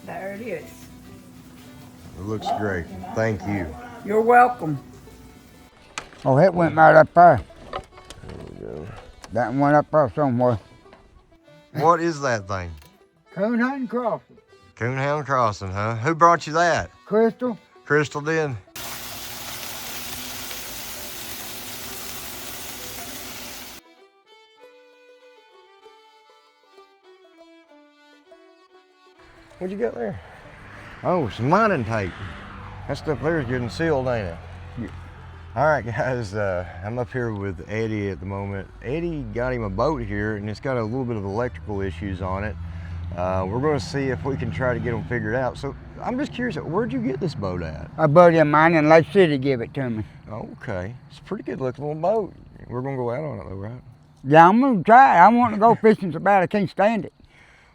There it is. It looks great. Thank you. You're welcome. Oh, it went right up there. There we go. That went up there somewhere. What is that thing? Coonhound Crossing. Coonhound Crossing, huh? Who brought you that? Crystal. Crystal did? What'd you got there? Oh, some lining tape. That stuff there is good and sealed, ain't it? Yeah. All right, guys, I'm up here with Eddie at the moment. Eddie got him a boat here, and it's got a little bit of electrical issues on it. We're going to see if we can try to get them figured out. So I'm just curious, where'd you get this boat at? A buddy of mine in Lake City gave it to me. Okay, it's a pretty good looking little boat. We're going to go out on it though, right? Yeah, I'm gonna try. I want to go fishing so bad I can't stand it.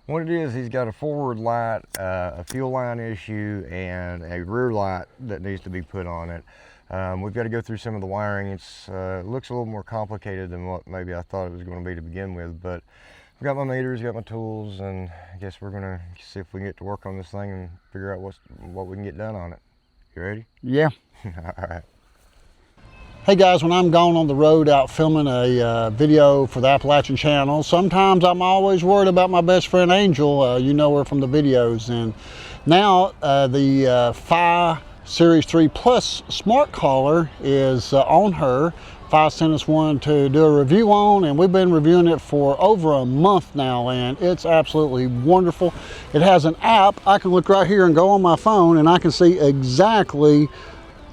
What it is, he's got a forward light, a fuel line issue, and a rear light that needs to be put on it. We've got to go through some of the wiring. It looks a little more complicated than what maybe I thought it was going to be to begin with, but I've got my meters, got my tools, and I guess we're going to see if we can get to work on this thing and figure out what we can get done on it. You ready? Yeah. All right. Hey guys, when I'm gone on the road out filming a video for the Appalachian channel, sometimes I'm always worried about my best friend Angel. You know her from the videos. And now the Fi Series 3 Plus smart collar is on her. Fi sent us one to do a review on, and we've been reviewing it for over a month now, and it's absolutely wonderful. It has an app. I can look right here and go on my phone, and I can see exactly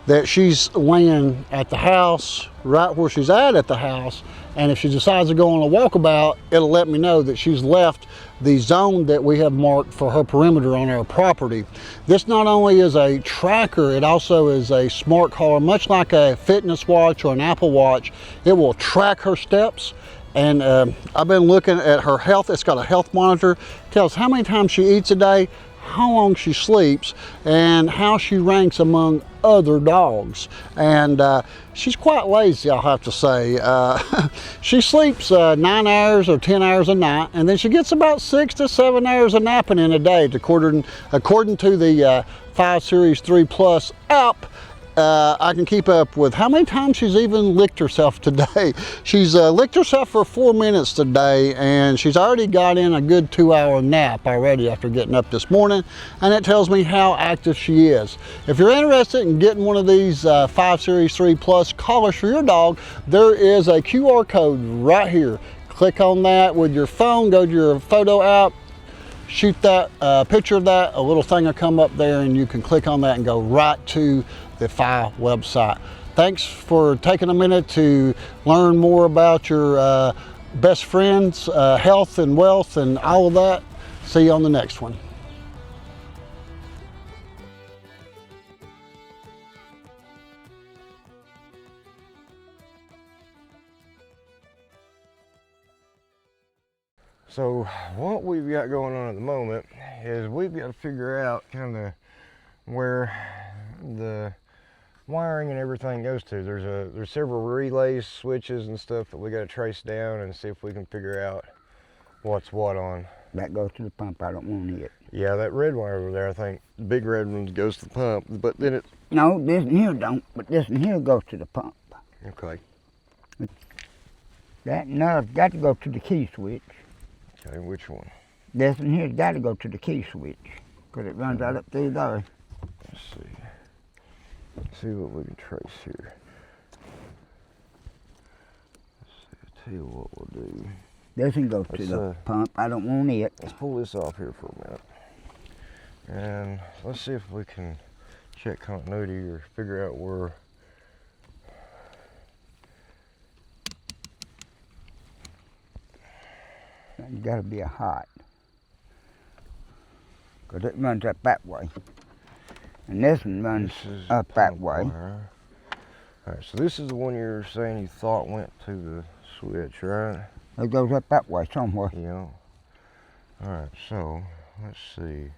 that she's laying at the house, right where she's at the house, and if she decides to go on a walkabout, it'll let me know that she's left the zone that we have marked for her perimeter on our property. This not only is a tracker, it also is a smart collar, much like a fitness watch or an Apple Watch. It will track her steps, and I've been looking at her health. It's got a health monitor, tells how many times she eats a day, how long she sleeps, and how she ranks among other dogs. And she's quite lazy, I'll have to say. She sleeps 9 hours or 10 hours a night, and then she gets about 6 to 7 hours of napping in a day, according to the Fi Series 3 Plus app. I can keep up with how many times she's even licked herself today. She's licked herself for 4 minutes today, and she's already got in a good 2-hour nap already after getting up this morning, and it tells me how active she is. If you're interested in getting one of these Fi Series 3 Plus collars for your dog, there is a QR code right here. Click on that with your phone, go to your photo app, shoot that picture of that, a little thing will come up there, and you can click on that and go right to the Fi website. Thanks for taking a minute to learn more about your best friend's health and wealth and all of that. See you on the next one. So what we've got going on at the moment is we've got to figure out kind of where the wiring and everything goes to. There's several relays, switches and stuff that we got to trace down and see if we can figure out what's what on. That goes to the pump. I don't want it. Yeah, that red wire over there, I think the big red one goes to the pump, but then it... No, this one here don't, but this one here goes to the pump. Okay. That nut's got to go to the key switch. Okay, which one? This one here's got to go to the key switch, because it runs right up through there. Let's see. Let's see what we can trace here. Let's see, I'll tell you what we'll do. This one goes to the pump. I don't want it. Let's pull this off here for a minute. And let's see if we can check continuity or figure out where. It's got to be a hot, because it runs up that way. And this one runs up that way. Wire. All right, so this is the one you're saying you thought went to the switch, right? It goes up that way somewhere. Yeah. All right, so let's see.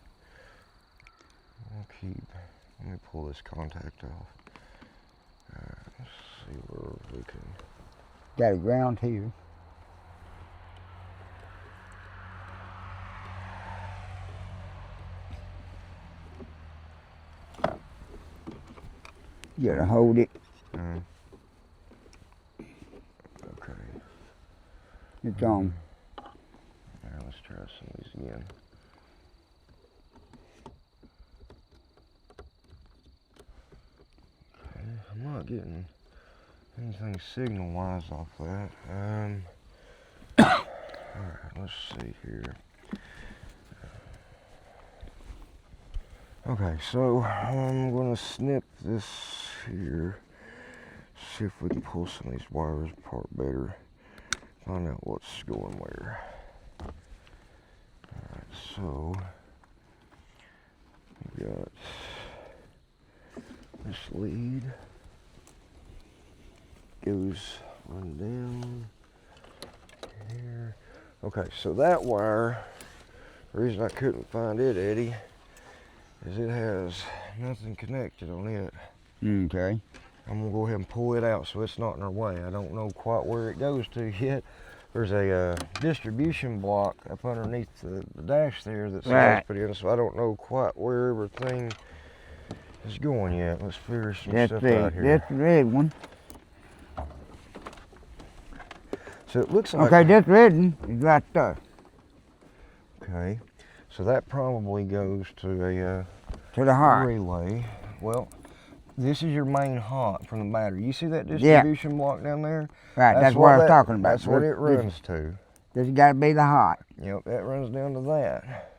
Let me pull this contact off. All right, let's see where we can. Got a ground here. You gotta hold it. Okay. It's on. Now let's try some of these again. Okay, I'm not getting anything signal-wise off that. Alright, let's see here. Okay, so I'm gonna snip this here. See if we can pull some of these wires apart better. Find out what's going where. Alright, so we got this lead. Goes on down here. Okay, so that wire, the reason I couldn't find it, Eddie, is it has nothing connected on it. Okay. I'm gonna go ahead and pull it out so it's not in our way. I don't know quite where it goes to yet. There's a distribution block up underneath the dash there that somebody's put in, so I don't know quite where everything is going yet. Let's figure some stuff out here. That's the red one. So it looks like... Okay, this red one is right there. Okay, so that probably goes to a To the heart. relay. Well, this is your main hot from the battery. You see that distribution block down there? Right, that's what I was talking about. That's what it runs to. This has got to be the hot. Yep, that runs down to that.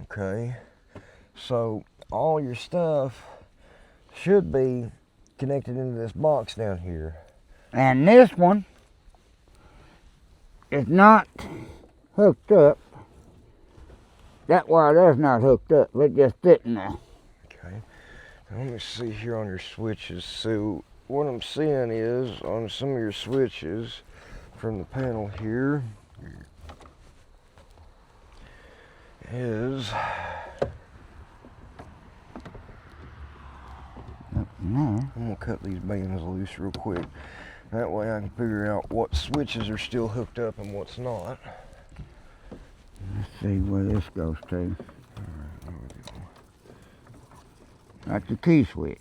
Okay, so all your stuff should be connected into this box down here. And this one is not hooked up. That wire there's not hooked up. It's just sitting there. Okay, now let me see here on your switches. So what I'm seeing is on some of your switches from the panel here is I'm gonna cut these bands loose real quick. That way I can figure out what switches are still hooked up and what's not. Let's see where this goes to. Alright, there we go. That's the key switch.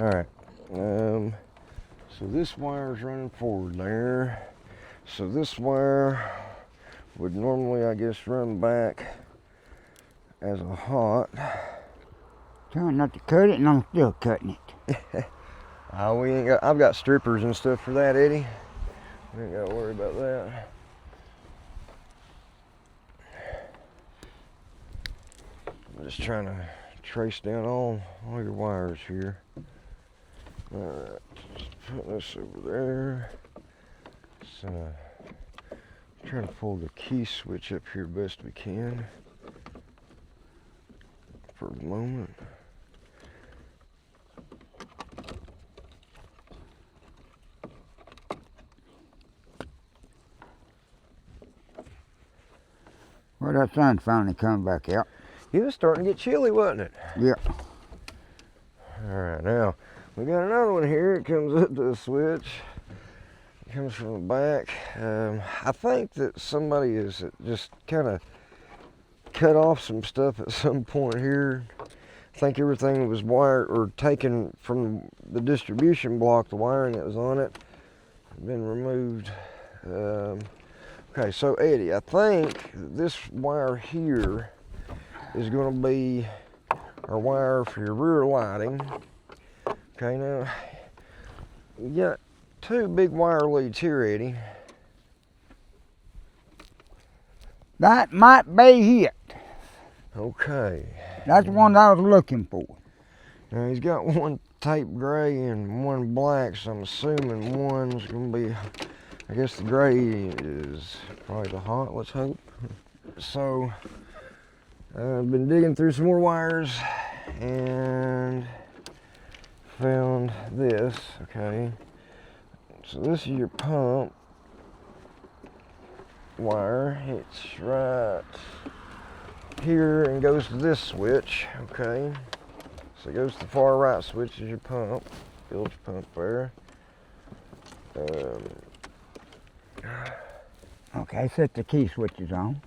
Alright, so this wire's running forward there. So this wire would normally, I guess, run back as a hot. Trying not to cut it, and I'm still cutting it. We ain't got, I've got strippers and stuff for that, Eddie. We ain't got to worry about that. I'm just trying to trace down all your wires here. Alright, put this over there. So, trying to pull the key switch up here best we can for the moment. Well, that sun finally come back out. It was starting to get chilly, wasn't it? Yeah. Alright, now we got another one here. It comes up to the switch. It comes from the back. I think that somebody has just kind of cut off some stuff at some point here. I think everything was wired or taken from the distribution block, the wiring that was on it, had been removed. Okay, so Eddie, I think this wire here is going to be our wire for your rear lighting. Okay, now you got two big wire leads here, Eddie. That might be it. Okay. That's the one I was looking for. Now he's got one tape gray and one black, so I'm assuming one's going to be, I guess the gray is probably the hot, let's hope. So I've been digging through some more wires and found this, okay. So this is your pump wire. It's right here and goes to this switch, okay. So it goes to the far right switch is your pump, Bilge pump there. Okay, set the key switches on.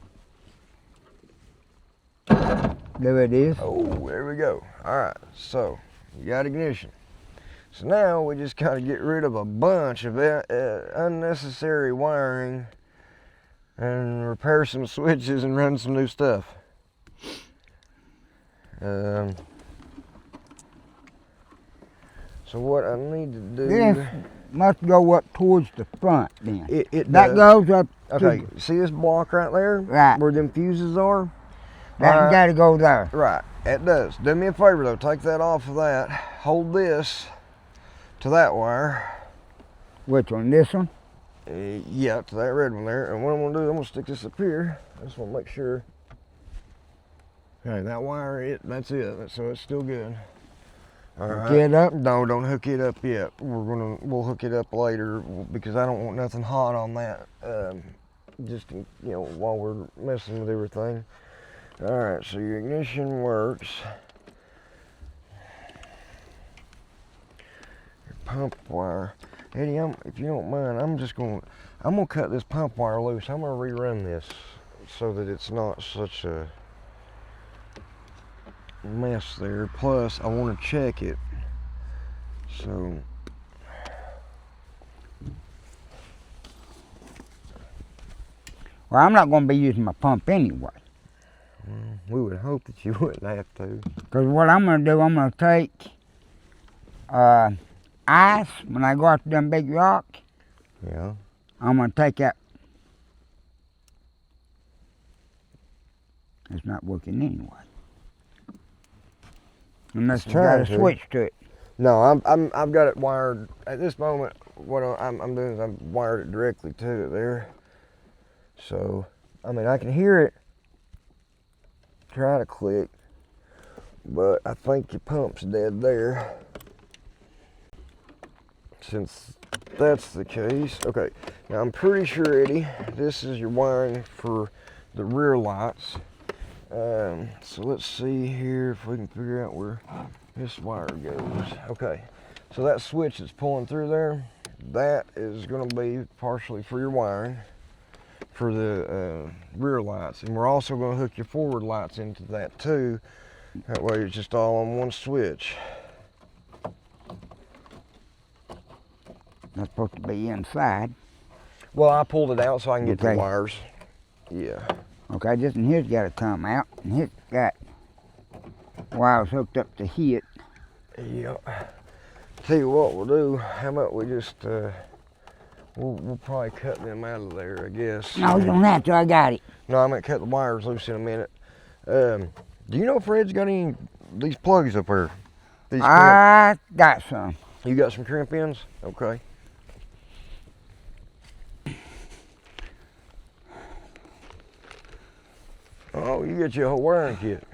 There it is. Oh, there we go. All right, so you got ignition. So now we just gotta get rid of a bunch of unnecessary wiring and repair some switches and run some new stuff. So what I need to do... This must go up towards the front then. It that does. goes up Okay, to... see this block right there? Right. Where them fuses are? That got to go there. Right, it does. Do me a favor though, take that off of that. Hold this to that wire. Which one, this one? Yeah, to that red one there. And what I'm gonna do, I'm gonna stick this up here. I just wanna make sure. Okay, that wire, that's it. So it's still good. All right. Hook it up? No, don't hook it up yet. We'll hook it up later because I don't want nothing hot on that. Just while we're messing with everything. All right, so your ignition works. Your pump wire. Eddie, if you don't mind, I'm gonna cut this pump wire loose. I'm gonna rerun this so that it's not such a mess there. Plus, I want to check it. So, Well, I'm not going to be using my pump anyway. we would hope that you wouldn't have to. Because what I'm going to do, I'm going to take ice when I go out to them big rock. Yeah. I'm going to take that. It's not working anyway. Unless it's got a switch to it. No, I've got it wired at this moment. What I'm doing is I'm wired it directly to it there. So, I mean, I can hear it try to click, but I think your pump's dead there. Since that's the case, okay. Now I'm pretty sure, Eddie, this is your wiring for the rear lights. So let's see here if we can figure out where this wire goes. Okay, so that switch that's pulling through there, that is going to be partially for your wiring for the rear lights, and we're also going to hook your forward lights into that too. That way it's just all on one switch. That's supposed to be inside. Well, I pulled it out so I can get to Okay. the wires. Yeah. Okay, this one here's got to come out, and here's got wires hooked up to it. Yep. Tell you what we'll do, how about we just, we'll probably cut them out of there, I guess. No, you don't have to, I got it. No, I'm gonna cut the wires loose in a minute. Do you know if Fred's got any these plugs up here? These crimp? I got some. You got some crimp ends? Okay. Oh, you got your whole wiring kit.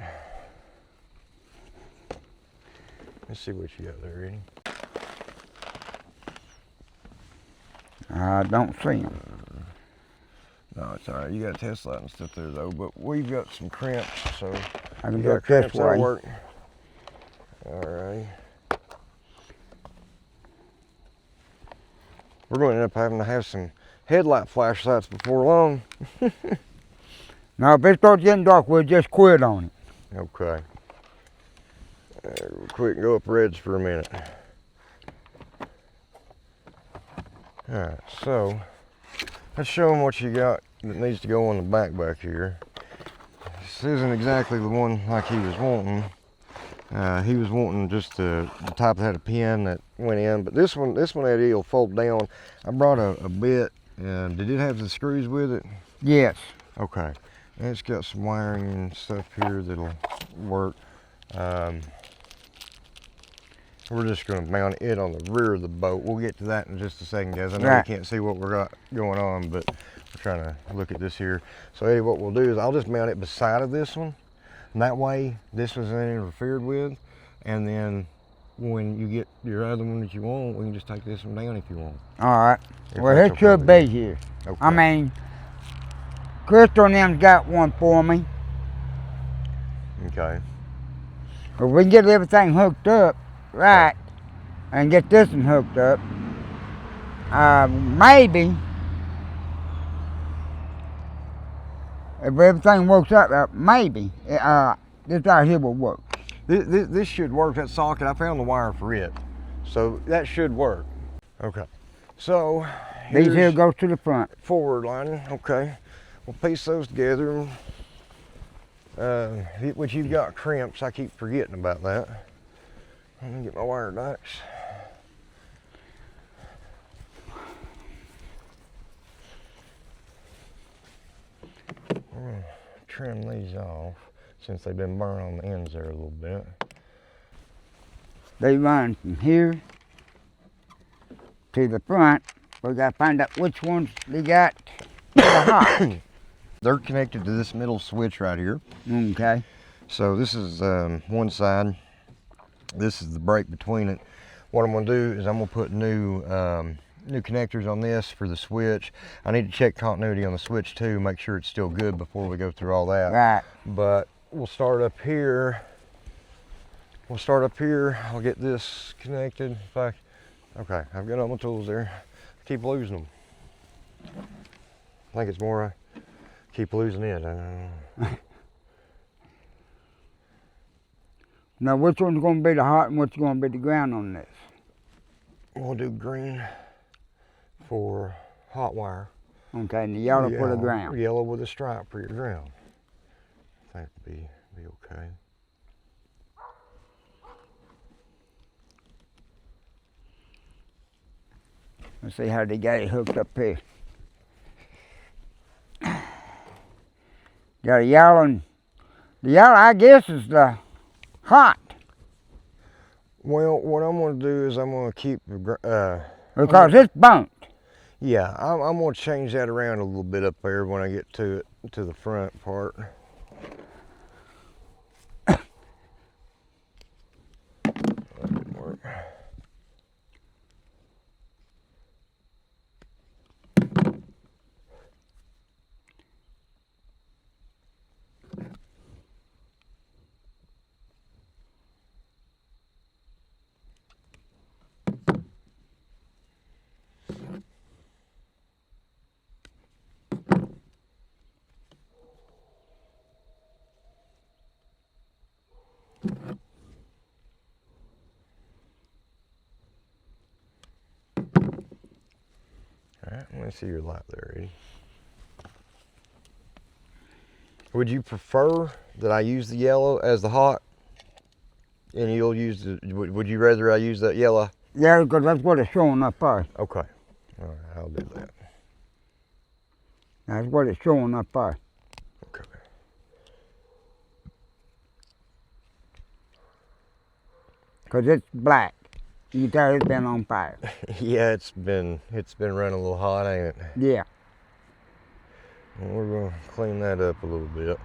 Let's see what you got there, Eddie. I don't see them. No, it's all right. You got a test light and stuff there, though. But we've got some crimps, so I can you do got it this crimps that'll way. work. All right. We're going to end up having to have some headlight flashlights before long. Now, if it starts getting dark, we'll just quit on it. Okay. Real quick and go up reds for a minute. Alright, so let's show them what you got that needs to go on the back here. This isn't exactly the one like he was wanting. He was wanting just the type that had a pin that went in, but this one Eddie will fold down. I brought a bit. Did it have the screws with it? Yes. Okay. And it's got some wiring and stuff here that'll work. We're just going to mount it on the rear of the boat. We'll get to that in just a second, guys. I know you can't see what we got going on, but we're trying to look at this here. So Eddie, what we'll do is I'll just mount it beside of this one. And that way this one's not interfered with. And then when you get your other one that you want, we can just take this one down if you want. All right. If Well, that's it should okay. be here. Okay. I mean, Crystal and them's got one for me. Okay. If we can get everything hooked up, right, and get this one hooked up, maybe, if everything works out, maybe, this out here will work. This should work, that socket. I found the wire for it. So that should work. Okay. So These here go to the front. Forward lining. Okay. We'll piece those together. Which you've got crimps. I keep forgetting about that. Let me get my wire dikes. We're gonna trim these off since they've been burned on the ends there a little bit. They run from here to the front. We gotta find out which ones they got for the hot. They're connected to this middle switch right here. Okay. So this is one side. This is the break between it. What I'm gonna do is I'm gonna put new connectors on this for the switch. I need to check continuity on the switch too, make sure it's still good before we go through all that. Right. But we'll start up here. I'll get this connected. Okay, I've got all my tools there. I keep losing them. I think it's more I keep losing it. I don't know. Now, which one's going to be the hot and what's going to be the ground on this? We'll do green for hot wire. Okay, and the yellow for the ground. Yellow with a stripe for your ground. I think it'll be okay. Let's see how they got it hooked up here. Got a yellow, and the yellow, I guess, is the hot. Well, what I'm going to do is I'm going to keep because it's burnt. Yeah, I'm going to change that around a little bit up there when I get to it, to the front part. That didn't work. Alright, let me see your light there, Eddie. Would you prefer that I use the yellow as the hot? And you'll use the, would you rather I use that yellow? Yeah, because that's what it's showing up there. Okay. Alright, I'll do that. That's what it's showing up there. Okay. Because it's black. You can tell it's been on fire. Yeah, it's been running a little hot, ain't it? Yeah. Well, we're going to clean that up a little bit.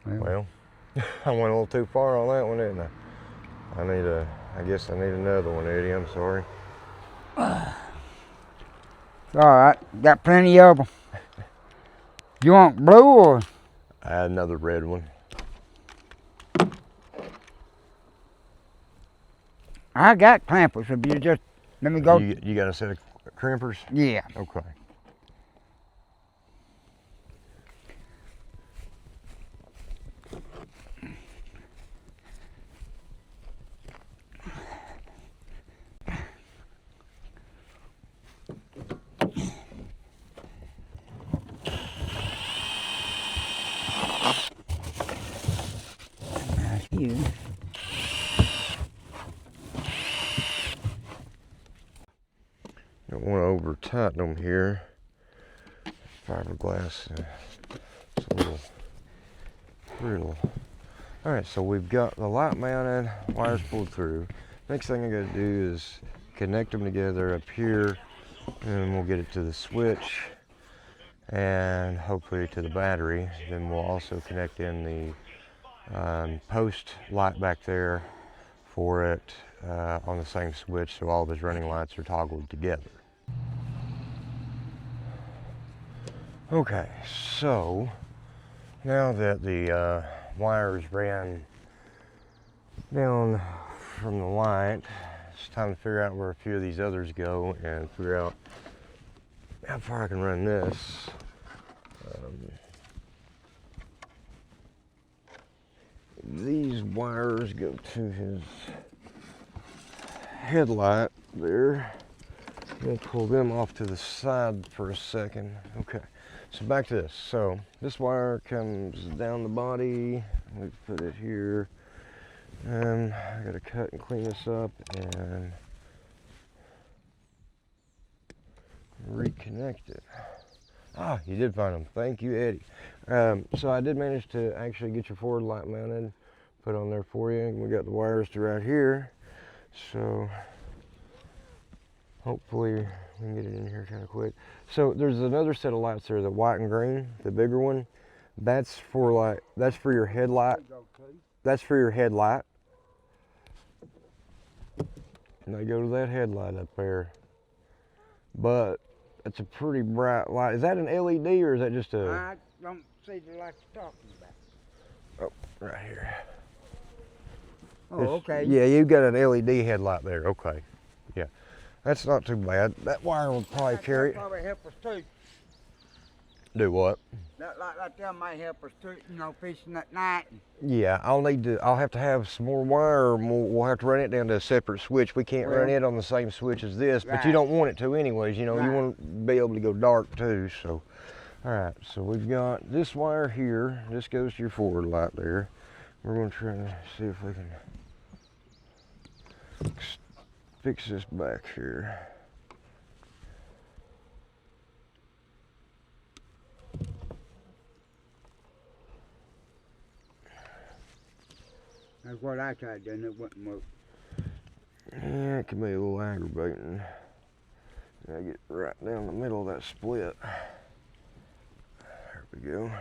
Well, I went a little too far on that one, didn't I? I guess I need another one, Eddie. I'm sorry. All right, got plenty of them. You want blue or? I had another red one. I got clampers. If you just let me go. You got a set of crimpers? Yeah. Okay. You. Don't want to over tighten them here. Fiberglass, it's a little brittle. All right, so we've got the light mounted, wires pulled through. Next thing I got to do is connect them together up here and we'll get it to the switch and hopefully to the battery. Then we'll also connect in the post light back there for it on the same switch, so all of his running lights are toggled together. Okay, so now that the wires ran down from the light, it's time to figure out where a few of these others go and figure out how far I can run this. These wires go to his headlight there. We'll pull them off to the side for a second. Okay, so back to this. So this wire comes down the body. We put it here. And I gotta cut and clean this up and reconnect it. Ah, you did find them. Thank you, Eddie. So I did manage to actually get your forward light mounted, put on there for you. And we got the wires to right here. So hopefully we can get it in here kind of quick. So there's another set of lights there, the white and green, the bigger one. That's for your headlight. That's for your headlight. And they go to that headlight up there. But it's a pretty bright light. Is that an LED or is that just a... I don't see the light you're talking about. Oh, right here. Oh, okay. Yeah, you've got an LED headlight there. Okay. Yeah. That's not too bad. That wire will probably carry it. That'll probably help us too. Do what? That light right there might help us too, you know, fishing at night. Yeah, I'll have to have some more wire, or we'll have to run it down to a separate switch. We can't run it on the same switch as this, but you don't want it to anyways, you know, you want to be able to go dark too, so. All right, so we've got this wire here. This goes to your forward light there. We're going to try to see if we can fix this back here. That's what I tried doing, it wouldn't work. Yeah, it can be a little aggravating. I get right down the middle of that split. There we go.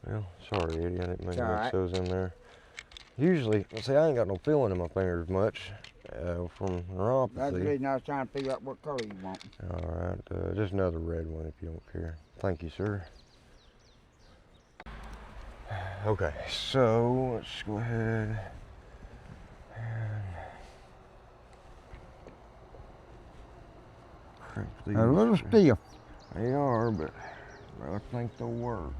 Well, sorry, Eddie, I didn't mean to mix those in there. Usually, see, I ain't got no feeling in my fingers much from neuropathy. That's the reason I was trying to figure out what color you want. All right, just another red one if you don't care. Thank you, sir. Okay, so let's go ahead and crimp these. A little stiff. They are, but I think they'll work.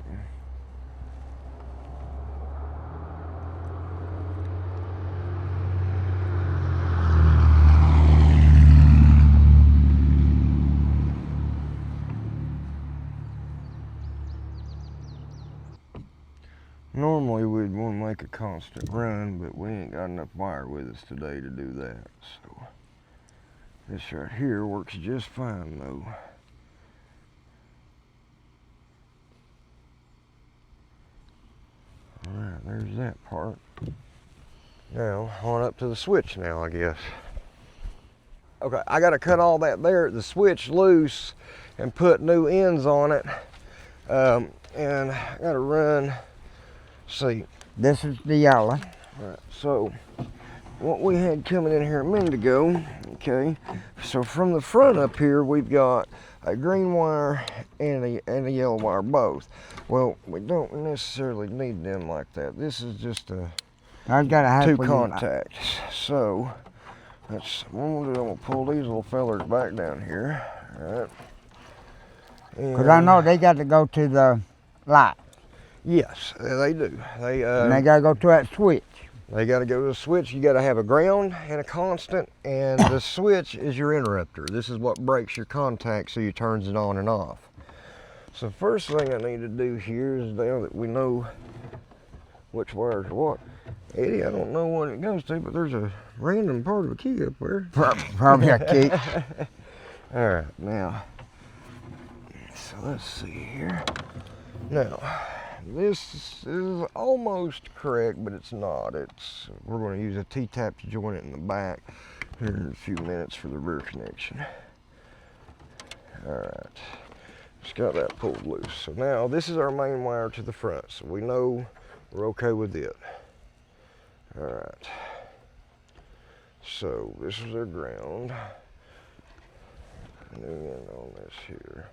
Normally we'd want to make a constant run, but we ain't got enough wire with us today to do that. So this right here works just fine though. Alright, there's that part. Now, on up to the switch now, I guess. Okay, I gotta cut all that there, the switch loose and put new ends on it. And I gotta run, see. This is the yellow. Alright, so what we had coming in here a minute ago, okay, so from the front up here, we've got a green wire and a yellow wire both. Well, we don't necessarily need them like that. This is just a two contacts. So that's what I'm gonna do. I'm gonna pull these little fellers back down here. All right. Because I know they got to go to the light. Yes, they do. And they got to go to that switch. They got to go to the switch. You got to have a ground and a constant, and the switch is your interrupter. This is what breaks your contact, so you turns it on and off. So first thing I need to do here is, now that we know which wires are what, Eddie, I don't know what it goes to, but there's a random part of a key up there. Probably a key. All right, now, so let's see here. Now, this is almost correct, but it's not. We're going to use a T-tap to join it in the back here in a few minutes for the rear connection. All right, just got that pulled loose. So now this is our main wire to the front, so we know we're okay with it. All right, so this is our ground. New end on this here.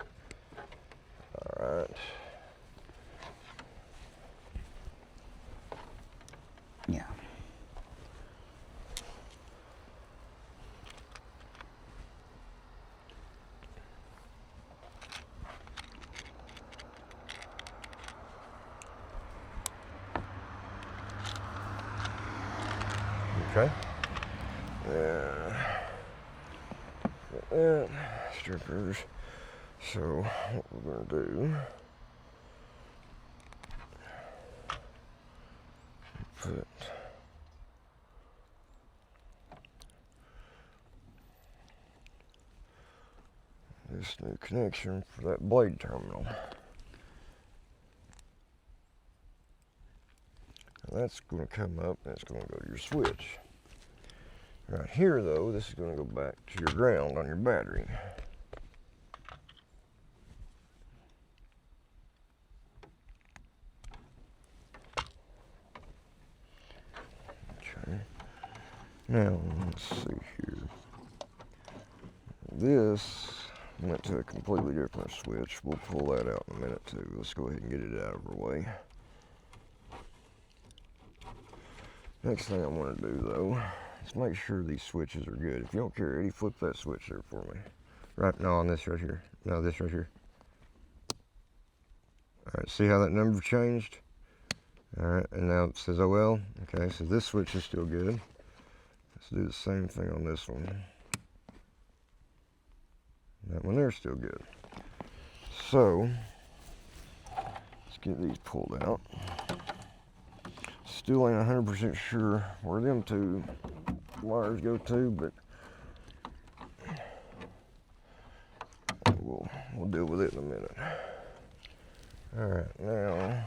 All right. Yeah. Okay. Yeah. Strippers. So what we're gonna do, put this new connection for that blade terminal. And that's going to come up and it's going to go to your switch. Right here though, this is going to go back to your ground on your battery. Okay. Now let's see here. This went to a completely different switch. We'll pull that out in a minute too. Let's go ahead and get it out of our way. Next thing I want to do though is make sure these switches are good. If you don't care, Eddie, flip that switch there for me. Right, no, on this right here. No, this right here. All right, see how that number changed? All right, and now it says OL. Okay, so this switch is still good. Let's do the same thing on this one. That one there's still good. So, let's get these pulled out. Still ain't 100% sure where them two wires go to, but we'll deal with it in a minute. All right, now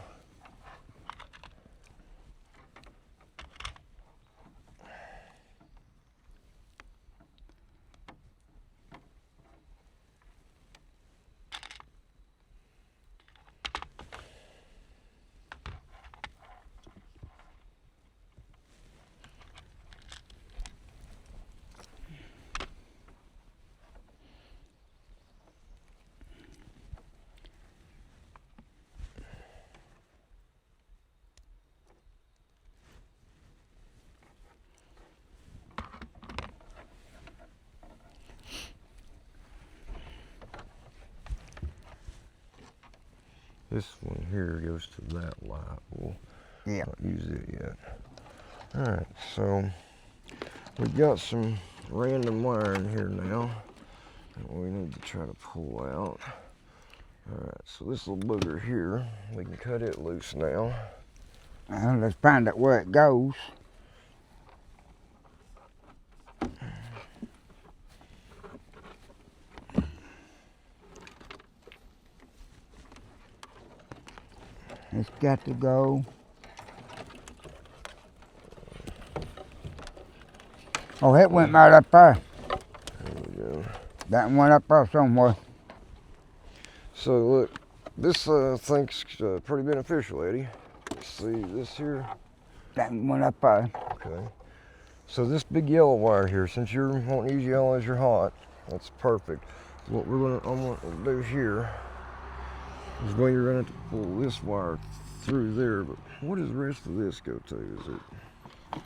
this one here goes to that light. We'll not use it yet. All right, so we've got some random wiring here now that we need to try to pull out. All right, so this little booger here, we can cut it loose now. Let's find out where it goes. It's got to go. Oh, it went right up there. There we go. That went up there somewhere. So look, this thing's pretty beneficial, Eddie. See this here? That went up there. Okay. So this big yellow wire here, since you're wanting to use yellow as your hot, that's perfect. What I'm going to do here is you're going to have to pull this wire through there, but what does the rest of this go to? Is it?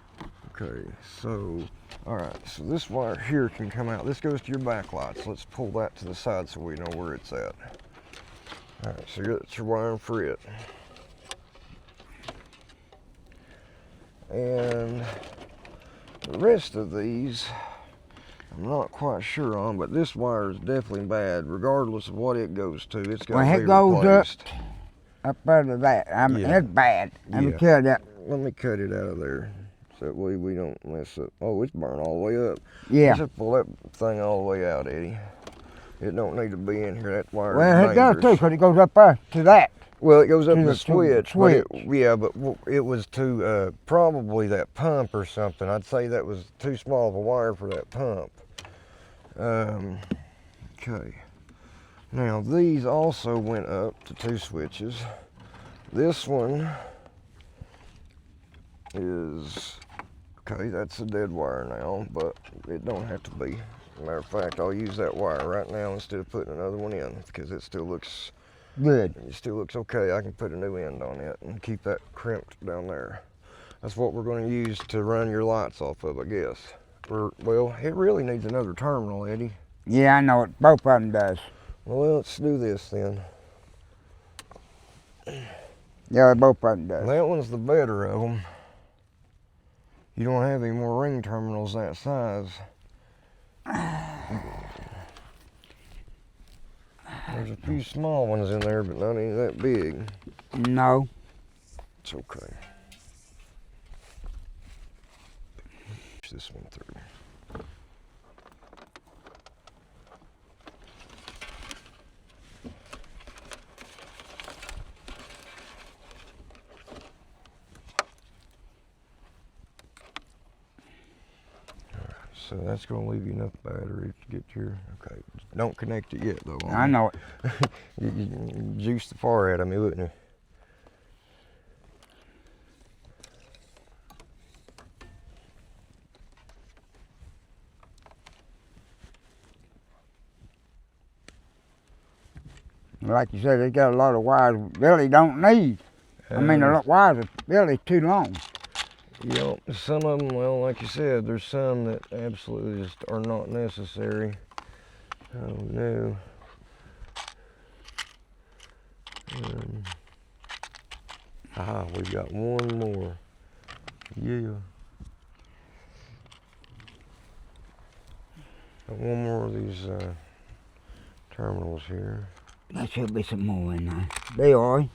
Okay, so, all right, so this wire here can come out. This goes to your backlights. Let's pull that to the side so we know where it's at. All right, so that's your wiring for it. And the rest of these I'm not quite sure on, but this wire is definitely bad, regardless of what it goes to. It's got When to it be goes replaced. up under that, I mean, Yeah. it's bad. Let me Yeah. tell you. Let me cut it out of there, so that way we don't mess up. Oh, it's burned all the way up. Yeah. Just pull that thing all the way out, Eddie. It don't need to be in here. That wire Well, is it does dangerous. too, 'cause it goes up there to that. Well, it goes up To the the switch, switch. but it was to probably that pump or something. I'd say that was too small of a wire for that pump. Okay. Now these also went up to 2 switches. This one is okay. That's a dead wire now, but it don't have to be. Matter of fact, I'll use that wire right now instead of putting another one in because it still looks. Good. It still looks okay. I can put a new end on it and keep that crimped down there. That's what we're going to use to run your lights off of, I guess. Well, it really needs another terminal, Eddie. Yeah, I know it. Both of them does. Well, let's do this then. Yeah, both of them does. That one's the better of them. You don't have any more ring terminals that size. There's a few small ones in there, but not any that big. No. It's okay. Push this one through. So that's going to leave you enough battery to get your, okay, don't connect it yet though. I know it. You juice the far out of me, wouldn't you? Like you said, they got a lot of wires really don't need. I mean, the wires are really too long. Yep, some of them, well, like you said, there's some that absolutely just are not necessary. Oh no. We've got one more. Yeah. Got one more of these terminals here. There should be some more in there. They are.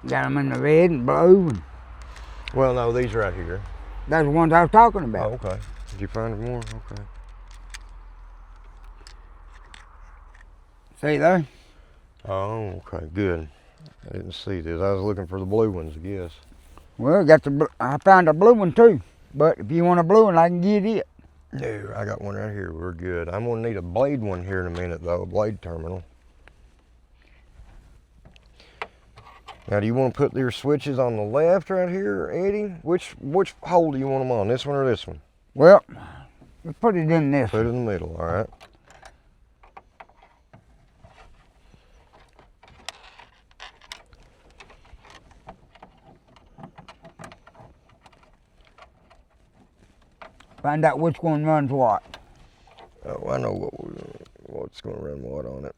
Got them in the red and blue. And Well, no, these right here. that's the ones I was talking about. Oh, okay. Did you find more? Okay. See there? Oh, okay, good. I didn't see this. I was looking for the blue ones, I guess. Well, got the. I found a blue one too. But if you want a blue one, I can get it. No, I got one right here. We're good. I'm gonna need a blade one here in a minute, though. A blade terminal. Now, do you want to put your switches on the left right here, Eddie? Which hole do you want them on? This one or this one? Well, let's put it in this. Put it in the middle. All right. Find out which one runs what. Oh, I know what's going to run what on it.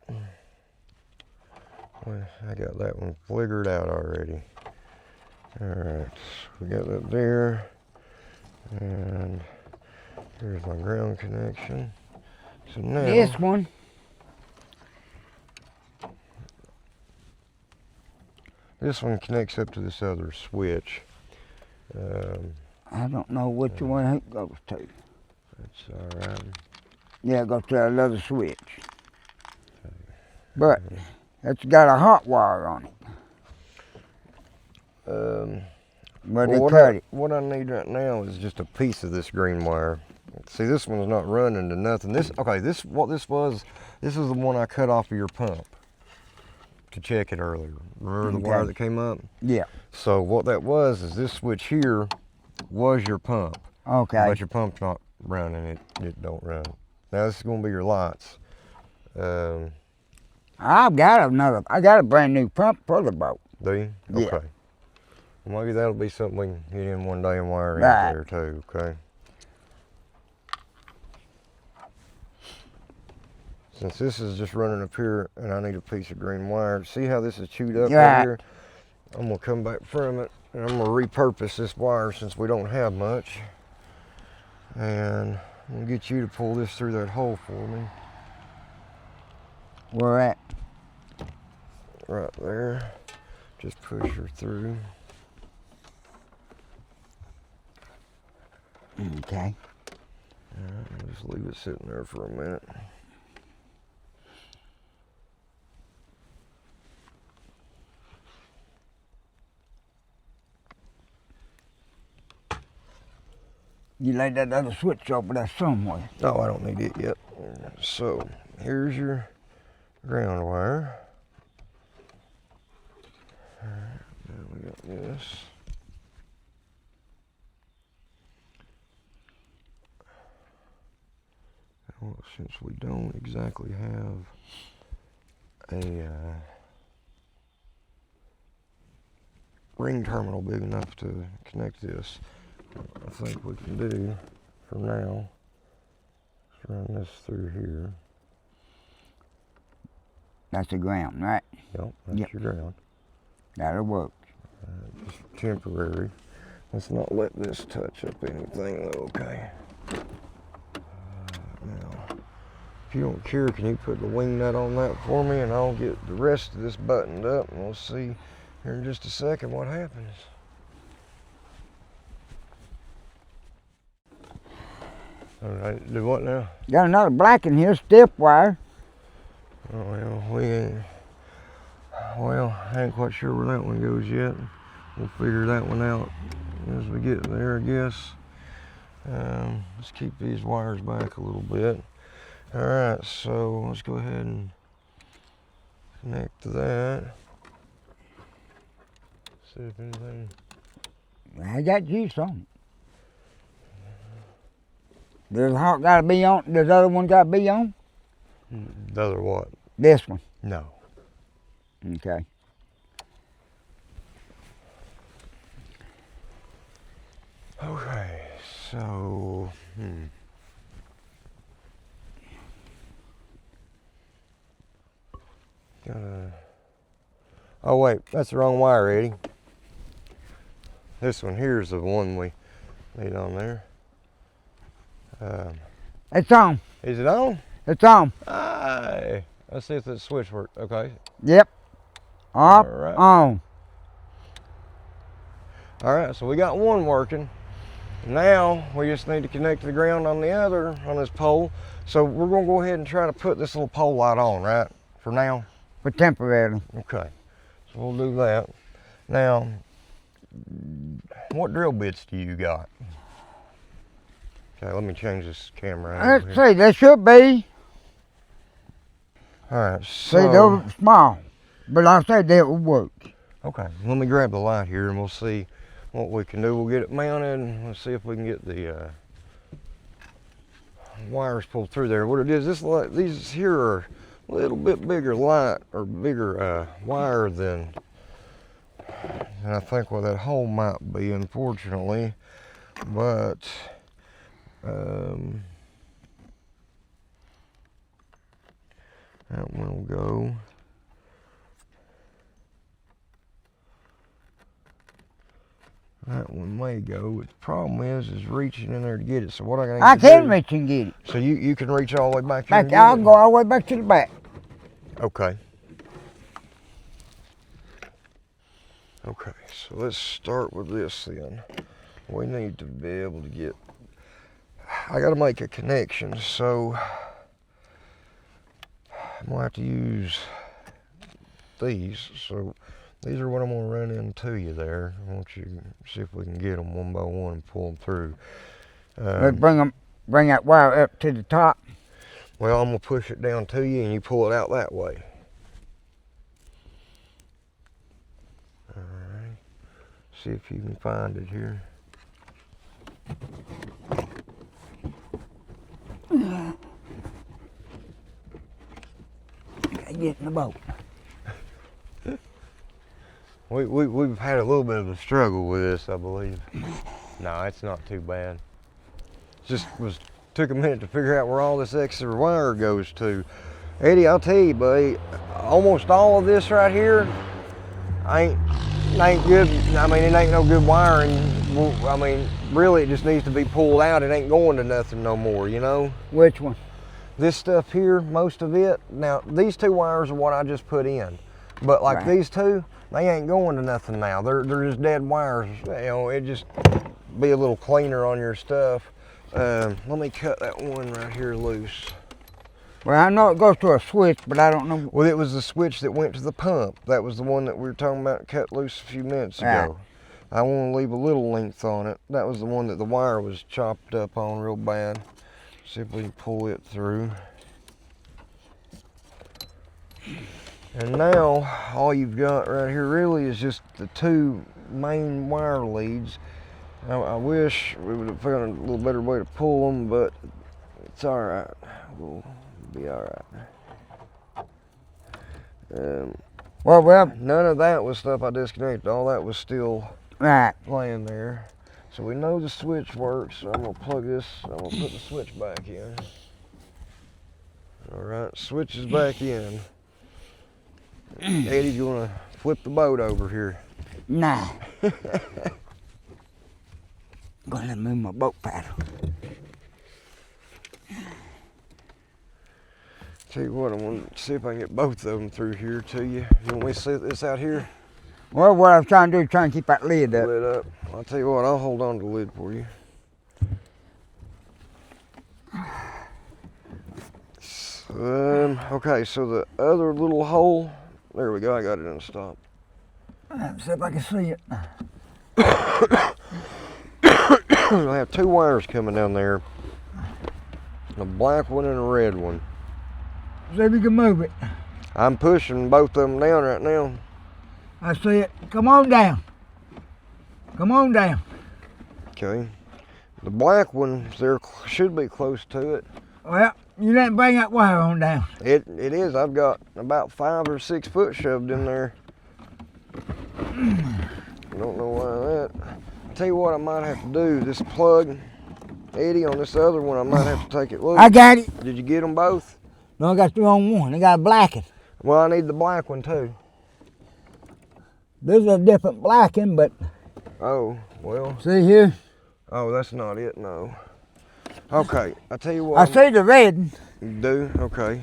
Well, I got that one figured out already. All right, we got that there, and here's my ground connection. So now This one. this one connects up to this other switch. I don't know which one it goes to. That's all right. Yeah, it goes to another switch. But it's got a hot wire on it. But they cut it. What I need right now is just a piece of this green wire. See, this one's not running to nothing. What this was the one I cut off of your pump to check it earlier. Remember the wire that came up? Yeah. So what that was is this switch here was your pump. Okay. But your pump's not running, it don't run. Now this is gonna be your lights. I got a brand new pump for the boat. Do you? Yeah. Okay. Well, maybe that'll be something we can get in one day and wire in Right. there too, okay? Since this is just running up here and I need a piece of green wire, see how this is chewed up Yeah. right here? I'm gonna come back from it and I'm gonna repurpose this wire since we don't have much. And I'm gonna get you to pull this through that hole for me. Where at? Right there. Just push her through. Okay. Alright, just leave it sitting there for a minute. You laid that other switch over there somewhere. Oh, I don't need it yet. So, here's your ground wire. Alright, now we got this. Well, since we don't exactly have a ring terminal big enough to connect this, I think we can do for now is run this through here. That's the ground, right? Yep, that's Yep. your ground. That'll work. Just temporary. Let's not let this touch up anything though, okay? Now, if you don't care, can you put the wing nut on that for me, and I'll get the rest of this buttoned up, and we'll see here in just a second what happens. All right, do what now? Got another black in here, stiff wire. Oh, well, I ain't quite sure where that one goes yet. We'll figure that one out as we get there, I guess. Let's keep these wires back a little bit. All right, so let's go ahead and connect to that. See if anything. I got juice on it. Does the heart gotta be on? Does the other one gotta be on? The other what? This one. No. Okay. Okay, so, oh wait, that's the wrong wire, Eddie. This one here is the one we need on there. It's on. Is it on? It's on. Aye. Let's see if the switch works. Okay. Yep. Up, All right. on. All right, so we got one working. Now we just need to connect to the ground on the other, on this pole. So we're gonna go ahead and try to put this little pole light on, right? For now? For temporarily. Okay, so we'll do that. Now, what drill bits do you got? Okay, let me change this camera out Let's here. see, there should be. All right, See, those so, are small. But like I said, they will work. okay, let me grab the light here and we'll see what we can do. We'll get it mounted and we'll see if we can get the wires pulled through there. What it is, this light, these here are a little bit bigger light or bigger wire than I think what that hole might be, unfortunately. But that one will go. That one may go. The problem is reaching in there to get it. So what I I need to can do, reach and get it. So you can reach all the way back here. Back, and get I'll it? go all the way back to the back. Okay. Okay, so let's start with this then. We need to be able to get, I gotta make a connection, so I'm gonna have to use these. So these are what I'm gonna run into you there. I want you to see if we can get them one by one and pull them through. Let's bring that wire up to the top. Well, I'm gonna push it down to you and you pull it out that way. All right, see if you can find it here. Get in the boat. We've had a little bit of a struggle with this, I believe. No, it's not too bad. Just took a minute to figure out where all this extra wire goes to. Eddie, I'll tell you, buddy, almost all of this right here ain't good. I mean, it ain't no good wiring Well, I mean, really, it just needs to be pulled out. It ain't going to nothing no more, you know? Which one? This stuff here, most of it. Now, these 2 wires are what I just put in. But like Right. these 2, they ain't going to nothing now. They're just dead wires. You know, it just be a little cleaner on your stuff. Let me cut that one right here loose. Well, I know it goes to a switch, but I don't know. Well, it was the switch that went to the pump. That was the one that we were talking about cut loose a few minutes ago. I want to leave a little length on it. That was the one that the wire was chopped up on real bad. See if we can pull it through. And now, all you've got right here really is just the 2 main wire leads. I wish we would have found a little better way to pull them, but it's all right. We'll be all right. Well, None of that was stuff I disconnected. All that was still right. laying there. So we know the switch works. So I'm gonna plug this. I'm gonna put the switch back in. All right, switch is back in. Eddie, you wanna flip the boat over here? Nah. I'm gonna move my boat paddle. Tell you what, I'm gonna see if I can get both of them through here to you. You want me to set this out here? Well, what I was trying to do is trying to keep that lid up. Lid up. I'll tell you what, I'll hold on to the lid for you. Okay, so the other little hole, there we go, I got it in a stop. Let's see if I can see it. I have 2 wires coming down there. A black one and a red one. See if you can move it. I'm pushing both of them down right now. I see it. Come on down. Come on down. Okay. The black one, there should be close to it. Well, you didn't bring that wire on down. It is. I've got about 5 or 6 foot shoved in there. I don't know why that. I'll tell you what I might have to do. This plug, Eddie, on this other one, I might have to take it loose. I got it. Did you get them both? No, I got the wrong one. I got a blacking. Well, I need the black one too. This is a different blacking, but Oh, well. see here? Oh, that's not it, no. Okay, I tell you what. I see the red. You do? Okay.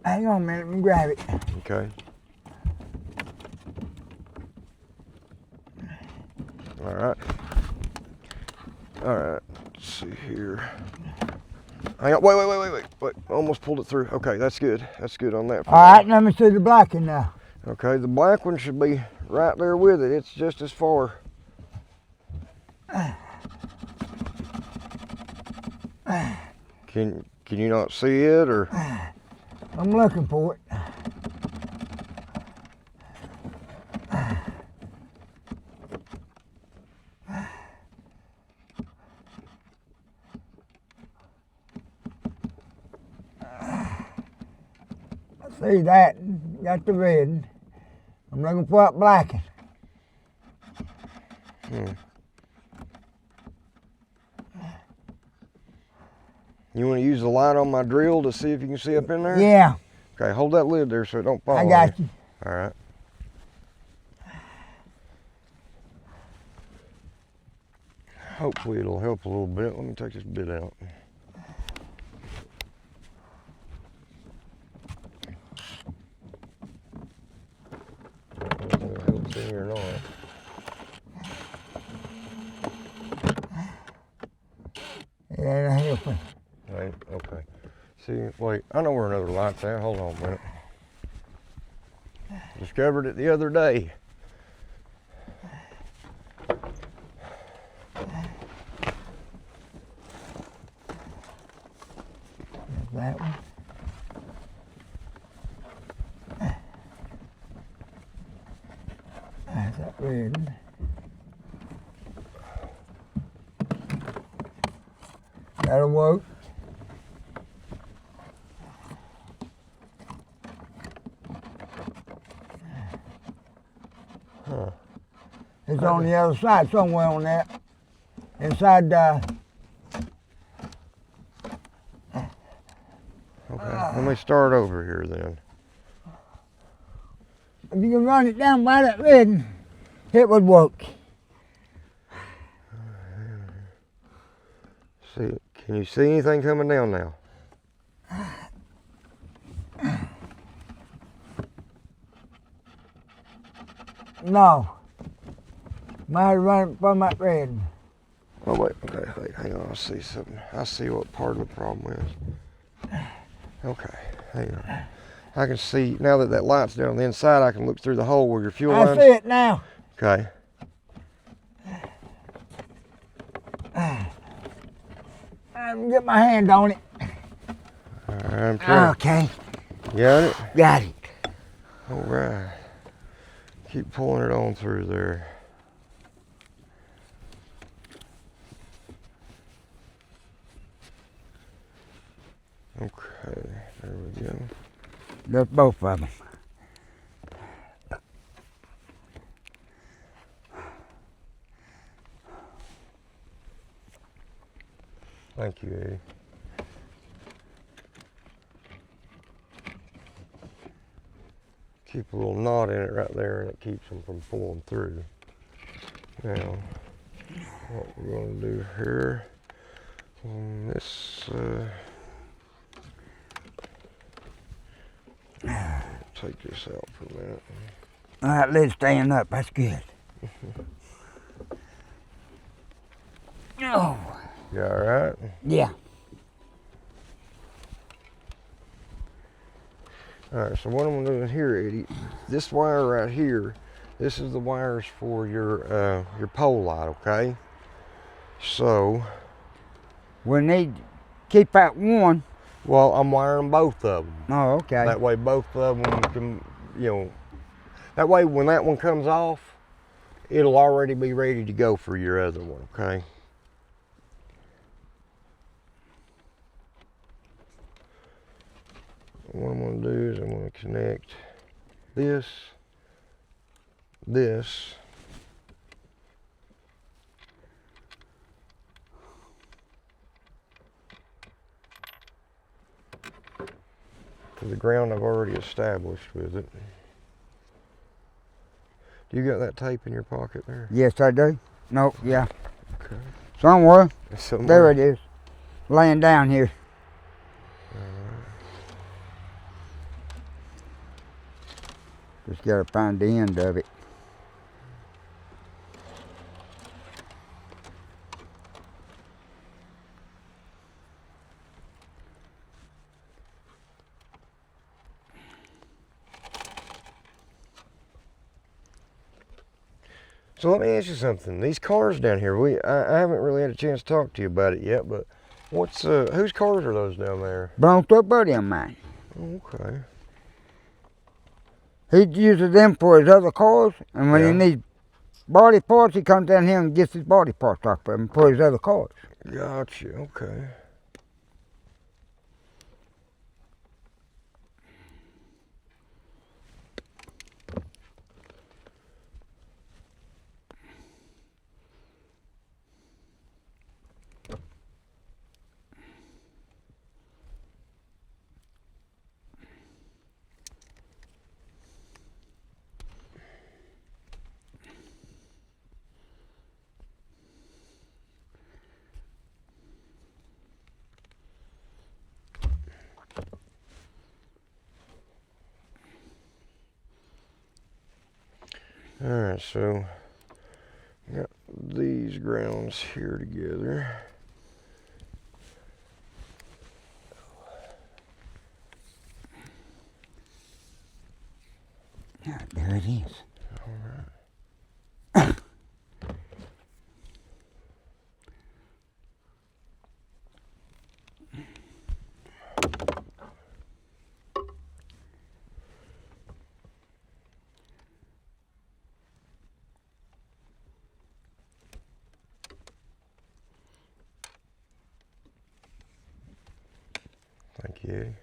Hang on a minute, let me grab it. Okay. All right. All right. Let's see here. Hang on. Wait. Almost pulled it through. Okay, that's good. That's good on that. All right, let me see the blacking now. Okay, the black one should be right there with it. It's just as far. Can you not see it, or? I'm looking for it. I see that, got the red. I'm looking for that blacking. You want to use the light on my drill to see if you can see up in there? Yeah, Okay, hold that lid there so it don't fall. I got you. All right. Hopefully it'll help a little bit. Let me take this bit out. Whether it helps any or not. Yeah, that'll help me. Right, okay. See, wait, I know where another light's at. Hold on a minute. Discovered it the other day. That one. That's that red. That'll work. Huh. It's on the other side, somewhere on that. Inside Okay, let me start over here then. if you can run it down by that lid, it would work. See, can you see anything coming down now? No. Might run it from that lid. Oh wait, okay, wait, hang on, I see something. I see what part of the problem is. Okay, hang on. I can see, now that that light's down on the inside, I can look through the hole where your fuel I line's. see it now. Okay. I can get my hand on it. All right, I'm trying. Okay. Got it? Got it. All right. Keep pulling it on through there. Okay, there we go. That's both of them. Thank you, Eddie. Keep a little knot in it right there and it keeps them from pulling through. Now, what we're going to do here on this, take this out for a minute. All right, lid's staying up. That's good. Oh. You all right? Yeah. All right, so what I'm doing here, Eddie, this wire right here, this is the wires for your pole light, okay? So, We need to keep that one. well, I'm wiring both of them. Oh, okay. That way both of them can, you know, that way when that one comes off, it'll already be ready to go for your other one, okay? What I'm going to do is I'm going to connect this, to the ground I've already established with it. Do you got that tape in your pocket there? Yes, I do. No, yeah. Okay. Somewhere. Somewhere. There it is. Laying down here. Just gotta find the end of it. So let me ask you something. These cars down here, I haven't really had a chance to talk to you about it yet, but what's whose cars are those down there? Belongs to a buddy of mine. Okay. He uses them for his other cars, and when he Yeah. needs body parts, he comes down here and gets his body parts off of them for his other cars. Gotcha. Okay. All right, so got these grounds here together. Yeah, there it is. All right. Thank you.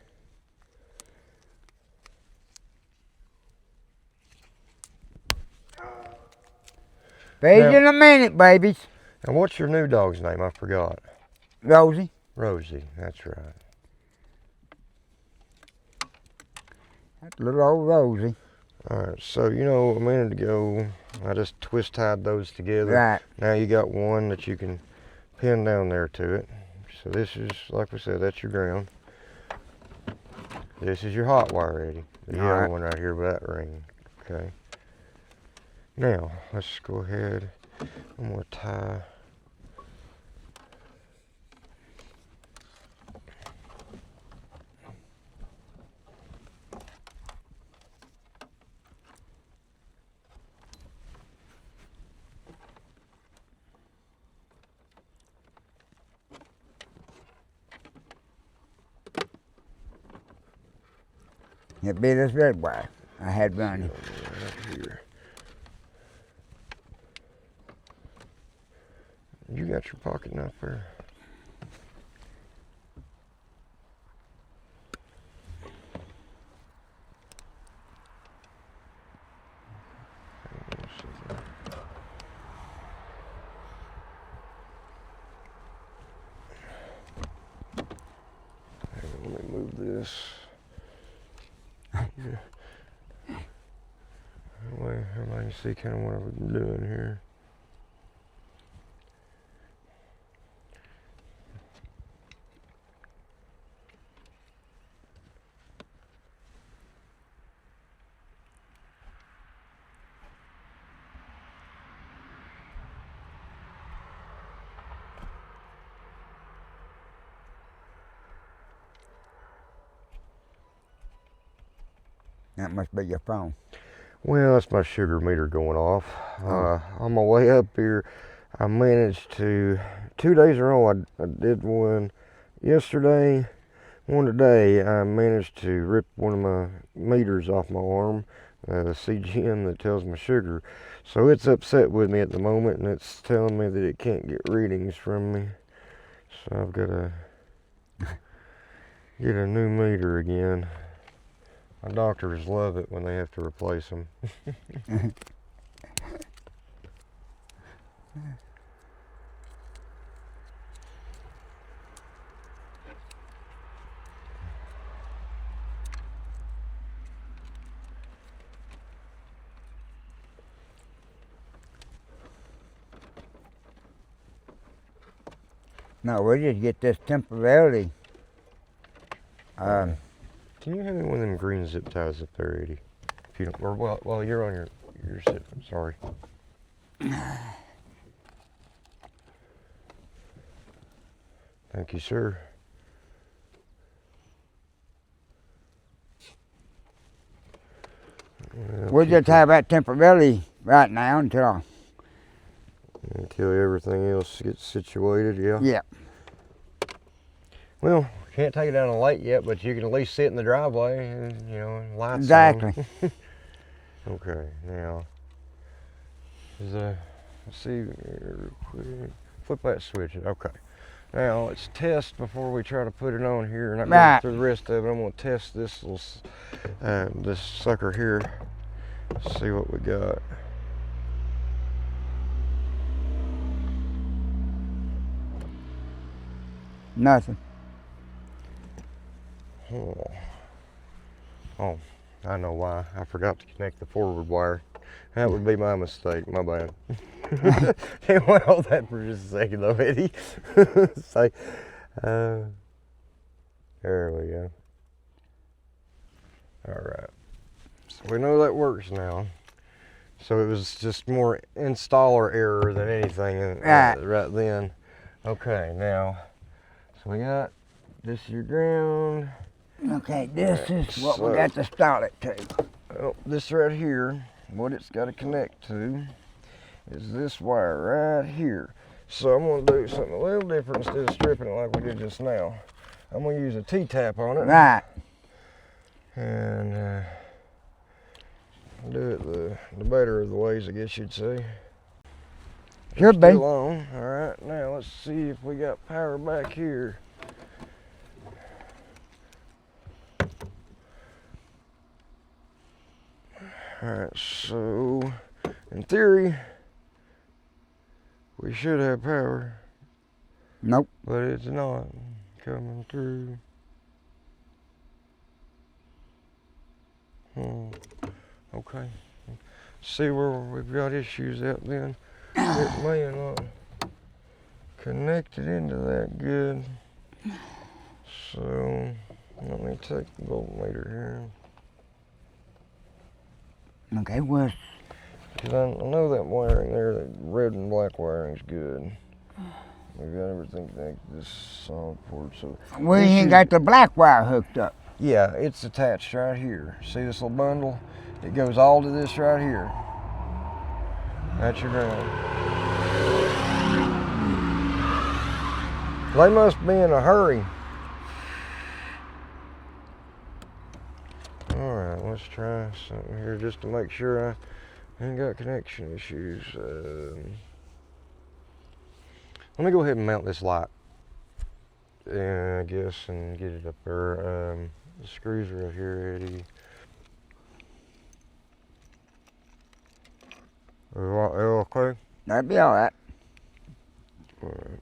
Feed Now- in a minute, babies. And what's your new dog's name? I forgot. Rosie. Rosie, that's right. That's little old Rosie. Alright, so you know a minute ago I just twist tied those together. Right. Now you got one that you can pin down there to it. So this is, like we said, that's your ground. This is your hot wire, Eddie. The yellow Alright. one right here by that ring. Okay. Now, let's go ahead. I'm going to tie. It'd be this red wire I had running. Right here. You got your pocket knife there. Let me move this. That way everybody can see kind of what I'm doing here. That must be your phone. Well, that's my sugar meter going off. On my way up here, I managed to, 2 days in a row, I did one yesterday, one today. I managed to rip one of my meters off my arm, the CGM that tells my sugar. So it's upset with me at the moment, and it's telling me that it can't get readings from me. So I've got to get a new meter again. My doctors love it when they have to replace them. No, we'll just get this temporarily. Can you hand me one of them green zip ties up there, Eddie? If you don't, or well, you're on your sit. I'm sorry. Thank you, sir. We'll just have that temporarily right now until everything else gets situated. Yeah. Yeah. Well, can't take it down a lake yet, but you can at least sit in the driveway and, you know, lights Exactly. on. Okay, now let's see real quick. Flip that switch. Okay. Now let's test before we try to put it on here. Not going through the rest of it. I'm going to test this little this sucker here. See what we got. Nothing. Oh, I know why. I forgot to connect the forward wire. That would be my mistake. My bad. Can't hold that for just a second though, Eddie. Say, there we go. All right. So we know that works now. So it was just more installer error than anything right then. Okay, now, so we got this is your ground. Okay, this is what we got to start it to. Well, this right here, what it's got to connect to is this wire right here. So I'm going to do something a little different instead of stripping it like we did just now. I'm going to use a T-tap on it. Right. And do it the better of the ways, I guess you'd say. Should be. Still on. All right, now let's see if we got power back here. All right, so in theory, we should have power. Nope. But it's not coming through. Okay. See where we've got issues at then. It may have not connected into that good. So let me take the voltmeter here. Okay, well, Because I know that wiring there, that red and black wiring's good. We've got everything connected to this solid port. So we ain't got the black wire hooked up. yeah, it's attached right here. See this little bundle? It goes all to this right here. That's your ground. They must be in a hurry. Alright, let's try something here just to make sure I ain't got connection issues. Let me go ahead and mount this light. I guess, and get it up there. The screws are up here ready. Okay? That'd be all right. All right.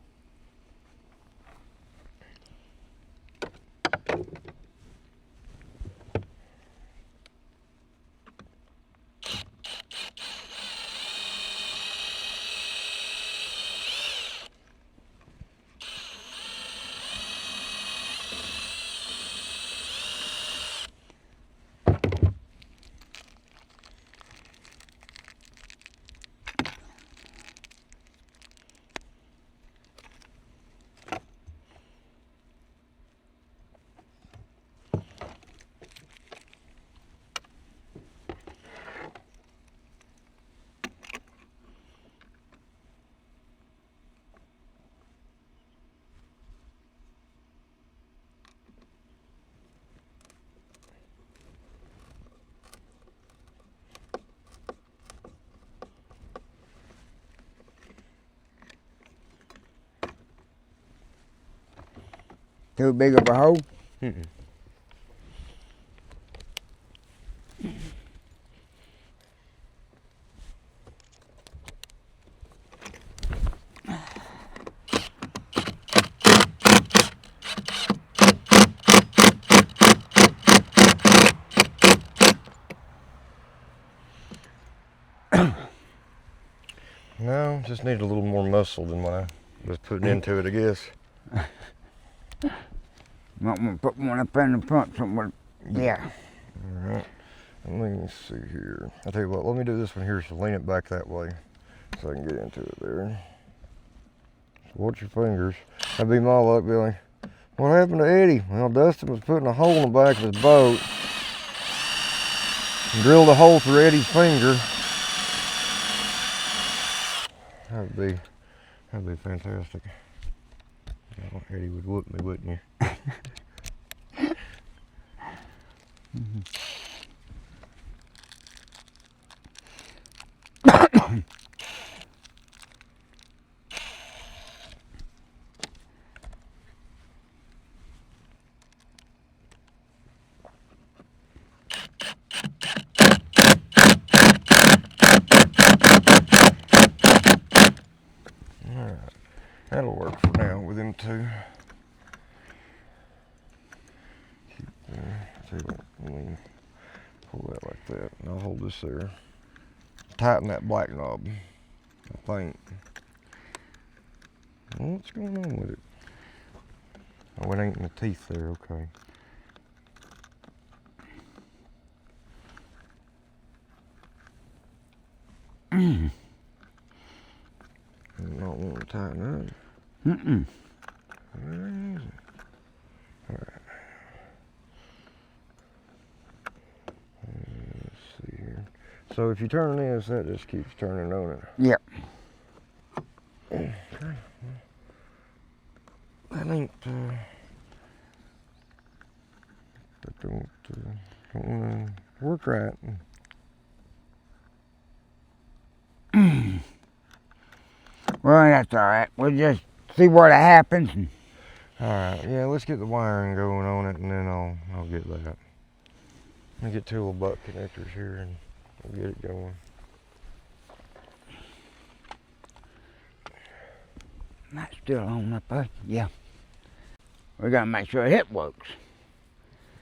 Too big of a hole? Mm-mm. No, just need a little more muscle than what I was putting into it, I guess. Might want to put one up in the front somewhere. Yeah. All right. Let me see here. I'll tell you what, let me do this one here, so lean it back that way so I can get into it there. So watch your fingers. That'd be my luck, Billy. What happened to Eddie? Well, Dustin was putting a hole in the back of his boat and drilled a hole through Eddie's finger. That'd be fantastic. Well, Eddie would whoop me, wouldn't you? Alright, that'll work for now with them two. See, let me pull that like that, and I'll hold this there. Tighten that black knob, I think. What's going on with it? Oh, it ain't in the teeth there, okay. I'm not wanting to tighten up. Mm-mm. Where is it? Alright. Let's see here. So if you turn this, that just keeps turning on it. Yep. Okay. That ain't, that don't work right. Well, that's all right. We'll just see what happens. Alright, yeah, let's get the wiring going on it, and then I'll get that. Let me get two little butt connectors here and we'll get it going. That's still on up there. Yeah. We gotta make sure it works.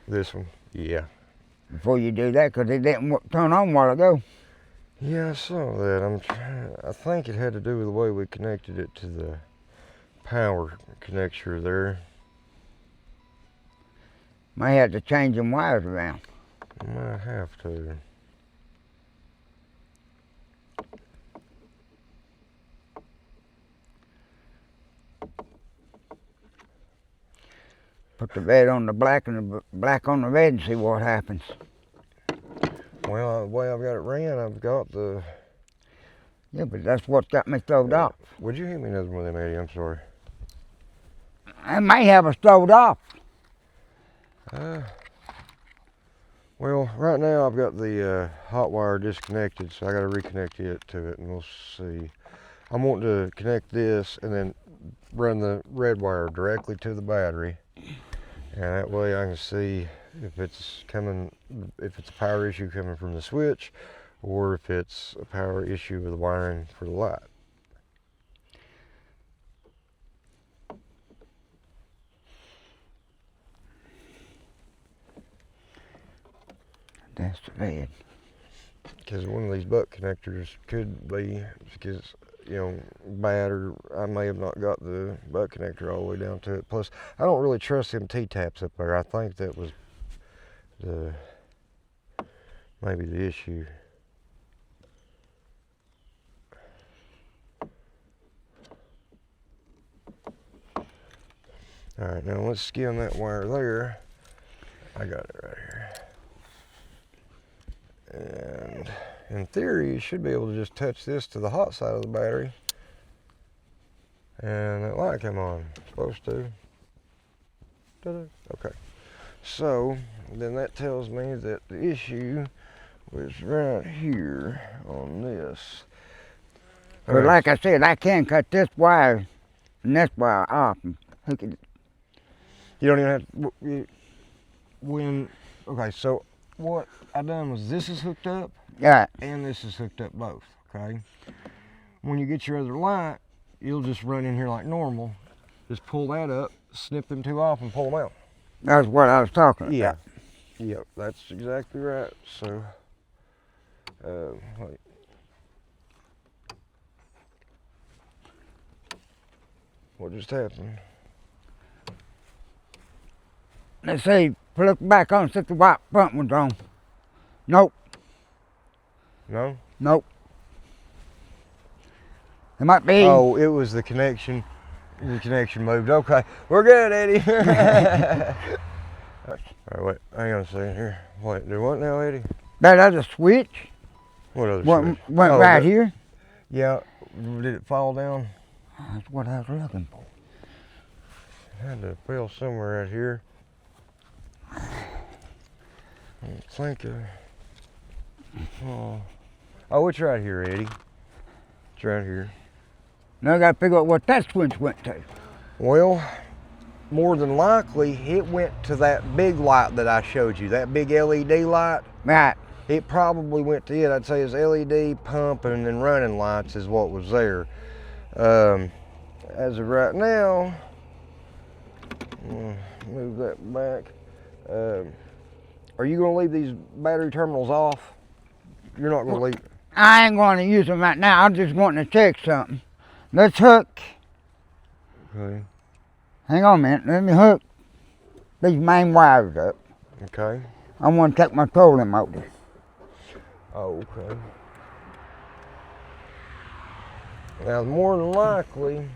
This one, yeah. before you do that, because it didn't turn on a while ago. Yeah, I saw that. I think it had to do with the way we connected it to the power connector there. May have to change them wires around. Might have to. Put the red on the black and the black on the red and see what happens. Well, the way I've got it ran, I've got the... Yeah, but that's what got me throwed off. Would you hit me another one of them, Eddie? I'm sorry. I may have us throwed off. Well, right now I've got the hot wire disconnected, so I got to reconnect it to it, and we'll see. I'm wanting to connect this and then run the red wire directly to the battery, and that way I can see if it's coming, if it's a power issue coming from the switch, or if it's a power issue with the wiring for the light. That's the red. Because one of these butt connectors could be, because, you know, bad, or I may have not got the butt connector all the way down to it. Plus, I don't really trust them T-taps up there. I think that was maybe the issue. All right, now let's skin that wire there. I got it right here. And in theory, you should be able to just touch this to the hot side of the battery, and that light come on. Supposed to. Ta-da. Okay. So then that tells me that the issue was right here on this. But like I said, I can cut this wire and this wire off and hook it. You don't even have to, okay, so what I done was this is hooked up, Yeah. and this is hooked up both, okay? When you get your other light, you'll just run in here like normal, just pull that up, snip them two off and pull them out. That's what I was talking about. Yep, that's exactly right. So, wait. What just happened? Let's see, look back on, see if the white front one's on. Nope, No? nope. It might be. Oh, it was the connection. The connection moved. Okay, we're good, Eddie. All right, wait, hang on a second here. Wait, do what now, Eddie? That other switch What other went switch? right here. Yeah, did it fall down? That's what I was looking for. It had to fell somewhere right here. I think oh, it's right here, Eddie. It's right here. Now I gotta figure out what that switch went to. Well, more than likely, it went to that big light that I showed you, that big LED light. Right. It probably went to it. I'd say it's LED, pump, and then running lights is what was there. As of right now, move that back. Are you gonna leave these battery terminals off? You're not gonna leave. I ain't going to use them right now. I'm just wanting to check something. Let's hook. Okay. Hang on a minute. Let me hook these main wires up. Okay. I want to check my trolling motor. Oh, okay. Now, more than likely.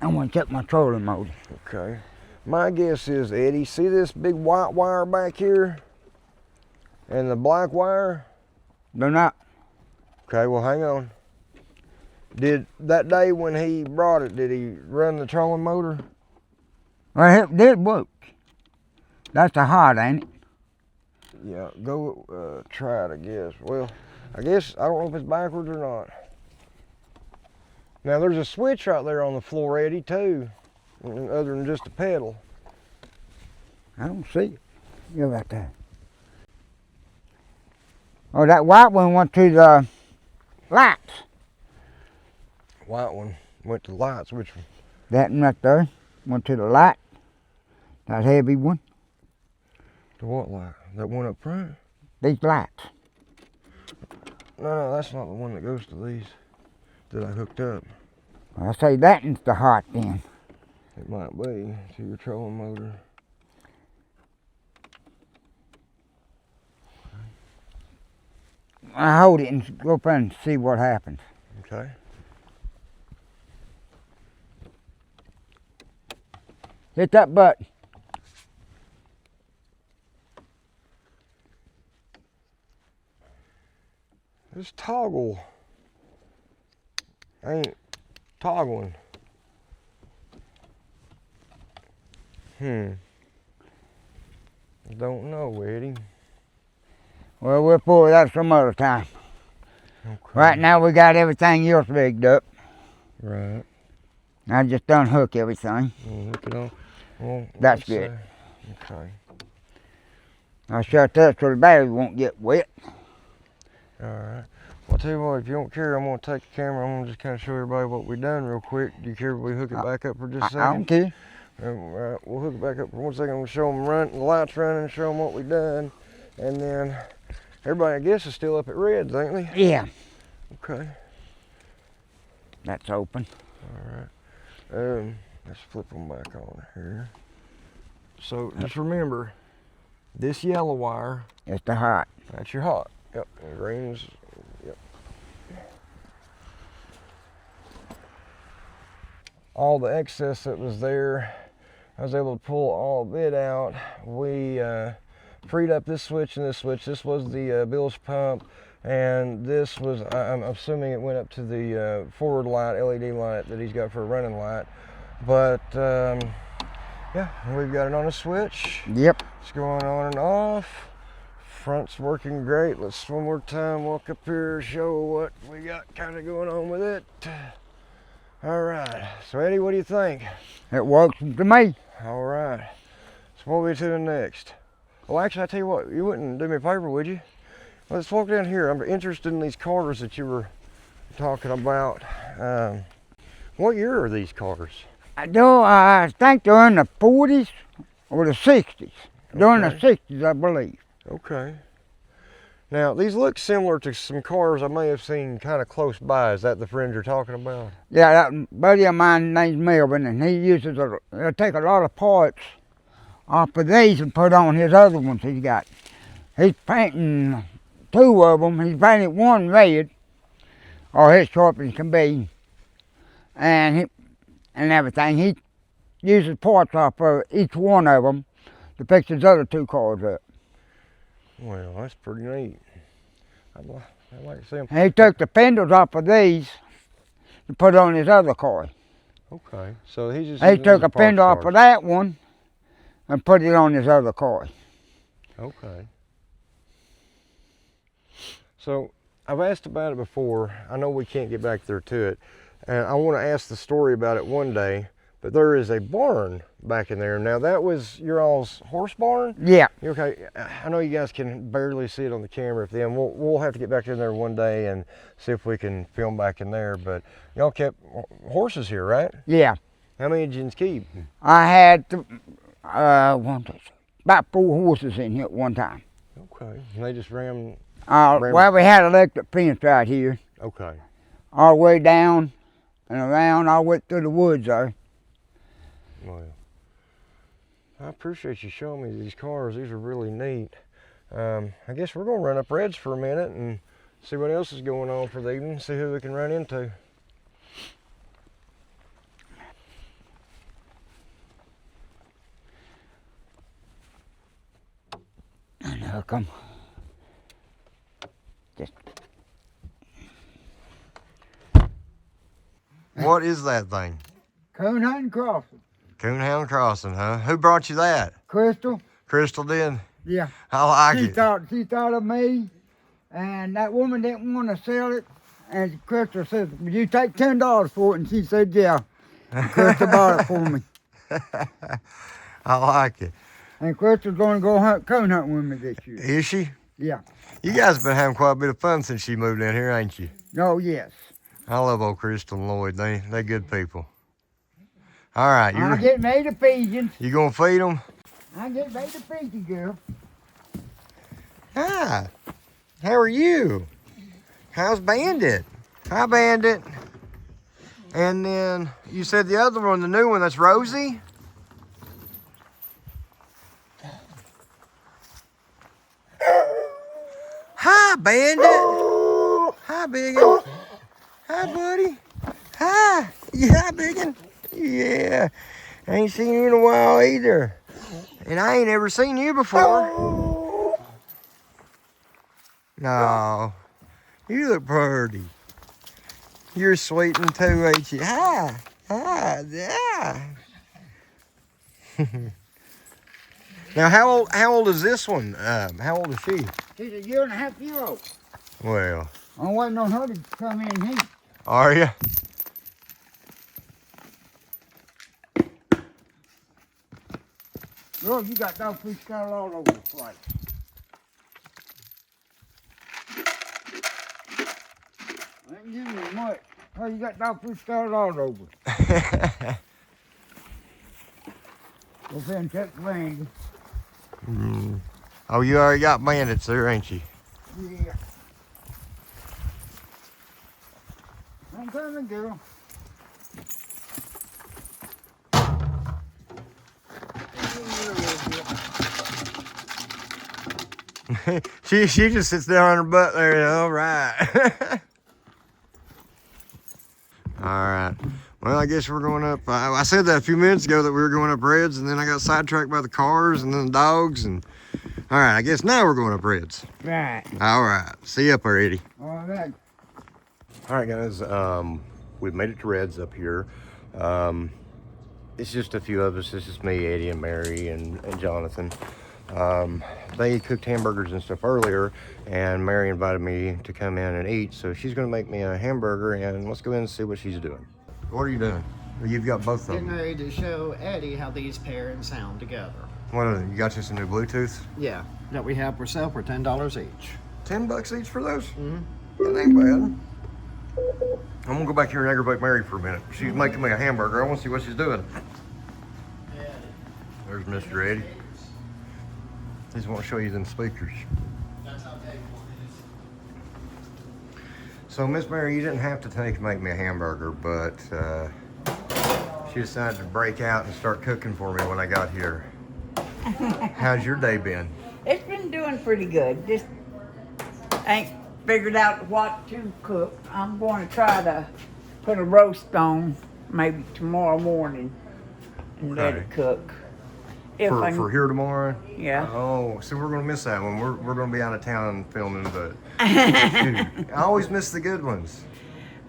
I want to check my trolling motor. Okay. My guess is, Eddie, see this big white wire back here? And the black wire? They're not. Okay, well, hang on. Did that day when he brought it, did he run the trolling motor? Well, it did work. That's the hot, ain't it? Yeah, go try it, I guess. Well, I guess, I don't know if it's backwards or not. Now, there's a switch right there on the floor, Eddie, too, other than just a pedal. I don't see it. You're right there. Oh, that white one went to the lights. White one went to lights, which one? That one right there went to the light. That heavy one. The what light? That one up front? These lights. No, that's not the one that goes to these that I hooked up. I say that is the hot then. It might be to your trolling motor. I hold it and go up and see what happens. Okay. Hit that button. This toggle ain't toggling. Don't know, Eddie. Well, we'll pull it out some other time. Okay. Right now we got everything else rigged up. Right. I just done hook everything. Hook it on. Well, That's let's good. see. Okay. I'll shut that so the battery won't get wet. Alright. Well, I'll tell you what, if you don't care, I'm going to take the camera. I'm going to just kind of show everybody what we done real quick. Do you care if we hook it back up for just a second? I don't care. Alright, we'll hook it back up for 1 second. I'm going to show them the lights running and show them what we done. And then everybody, I guess, is still up at Reds, ain't they? Yeah. Okay. That's open. Alright. Let's flip them back on here. So just remember, this yellow wire, It's the hot. that's your hot. Yep. And green's, yep. All the excess that was there, I was able to pull all of it out. We freed up this switch and this switch. This was the Bilge pump, and this was, I'm assuming it went up to the forward light, LED light that he's got for a running light. But yeah, we've got it on a switch. Yep. It's going on and off. Front's working great. Let's one more time walk up here, show what we got kind of going on with it. All right, so Eddie, what do you think? It works to me. All right, so what we to the next? Well, actually, I tell you what, you wouldn't do me a favor, would you? Let's walk down here. I'm interested in these cars that you were talking about. What year are these cars? I think they're in the 40s or the 60s. They're in the Okay. 60s, I believe. Okay. Now, these look similar to some cars I may have seen kind of close by. Is that the friend you're talking about? Yeah, that buddy of mine named Melvin, and he uses he'll take a lot of parts off of these and put on his other ones he's got. He's painting 2 of them. He's painted one red, or as sharp as can be, and everything. He uses parts off of each one of them to fix his other 2 cars up. Well, that's pretty neat. I'd like to see them. And he took the fenders off of these to put on his other car. Okay, so he just... He using took these a fender parts off cars. of that one and put it on his other car. Okay. So, I've asked about it before. I know we can't get back there to it. And I want to ask the story about it one day. But there is a barn back in there. Now, that was your all's horse barn? Yeah. Okay, I know you guys can barely see it on the camera. If then we'll have to get back in there one day and see if we can film back in there. But y'all kept horses here, right? Yeah. How many did you keep? I had about 4 horses in here at one time. Okay, and they just ran. Well, we had an electric fence right here, Okay. all the way down and around, all the way through the woods there. Well, I appreciate you showing me these cars. These are really neat. I guess we're gonna run up Reds for a minute and see what else is going on for the evening. See who we can run into. And hook 'em. What is that thing? Coon hunting crossing. Coonhound Crossing, huh? Who brought you that? Crystal. Crystal did? Yeah. I like She it. thought of me, and that woman didn't want to sell it. And Crystal said, "Would you take $10 for it?" And she said, "Yeah." And Crystal bought it for me. I like it. And Crystal's going to go coon hunting with me this year. Is she? Yeah. You guys have been having quite a bit of fun since she moved in here, ain't you? Oh, yes. I love old Crystal and Lloyd. They good people. All right, I get ready to feed you. you gonna feed them? I get ready to feed you, girl. Hi. How are you? How's Bandit? Hi, Bandit. And then you said the other one, the new one, that's Rosie? Hi, Bandit. Hi, Biggin. Hi, buddy. Hi. Yeah, Biggin. Yeah. I ain't seen you in a while either. And I ain't ever seen you before. No. You look pretty. You're a sweet one too, ain't you? Hi. Hi. Yeah. Now, how old is this one? How old is she? She's a year and a half year old. Well. I'm waiting on her to come in heat. Are you? Look, you got dog food scattered all over the place. I ain't giving you much. Oh, you got dog food scattered all over. Go ahead and check the Brandy. Oh, you already got bandits there, ain't you? Yeah. I'm coming, girl. she just sits down on her butt there. All right. All right. Well, I guess we're going up. I said that a few minutes ago that we were going up Reds, and then I got sidetracked by the cars and then the dogs. And all right, I guess now we're going up Reds. Right. All right. See you up there, Eddie. All right. All right, guys. We've made it to Reds up here. It's just a few of us. This is me, Eddie, and Mary, and Jonathan. They cooked hamburgers and stuff earlier, and Mary invited me to come in and eat, so she's going to make me a hamburger, and let's go in and see what she's doing. What are you doing? You've got both of Getting them. ready to show Eddie how these pair and sound together. What are they? You got you some new Bluetooth? Yeah, that we have for sale for $10 each. $10 each for those? Mm-hmm. That ain't bad. I'm going to go back here and aggravate Mary for a minute. She's making me a hamburger. I want to see what she's doing. There's Mr. Eddie. He just want to show you them speakers. That's how big one is. So, Miss Mary, you didn't have to make me a hamburger, but she decided to break out and start cooking for me when I got here. How's your day been? It's been doing pretty good. Just ain't figured out what to cook. I'm going to try to put a roast on maybe tomorrow morning and let Okay. it cook. If I For here tomorrow? Yeah. Oh, so we're going to miss that one. We're going to be out of town filming, but shoot, I always miss the good ones.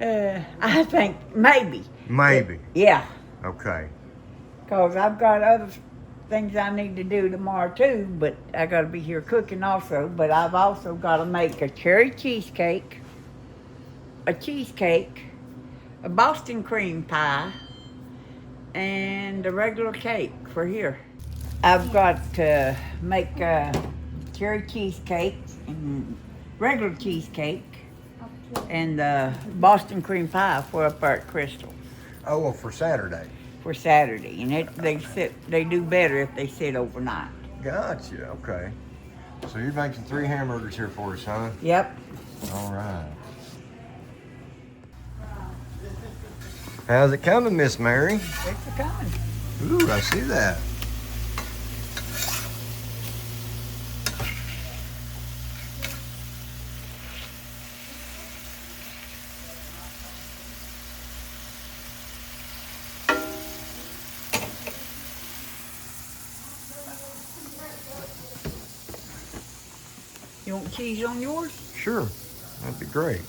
I think maybe. Maybe. Yeah, Okay. because I've got other things I need to do tomorrow too, but I got to be here cooking also. But I've also got to make a cherry cheesecake, a Boston cream pie, and a regular cake for here. I've got to make a cherry cheesecake and regular cheesecake and the Boston cream pie for up there at Crystal Oh, well, for Saturday. for Saturday. And they do better if they sit overnight. Gotcha. Okay. So you're making 3 hamburgers here for us, huh? Yep. All right. How's it coming, Miss Mary? It's coming. Ooh, I see that. You want cheese on yours? Sure. That'd be great.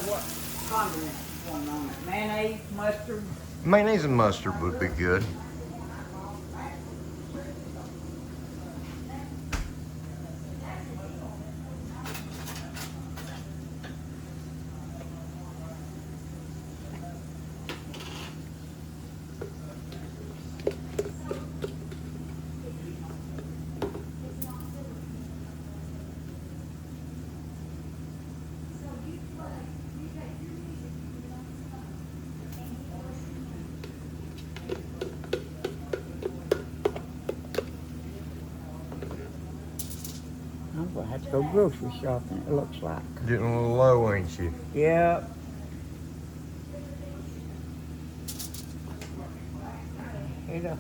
what condiments you want on it. Mayonnaise, mustard. Mayonnaise and mustard would be good. I'm gonna have to go grocery shopping, it looks like. Getting a little low, ain't you? Yep. Here you go.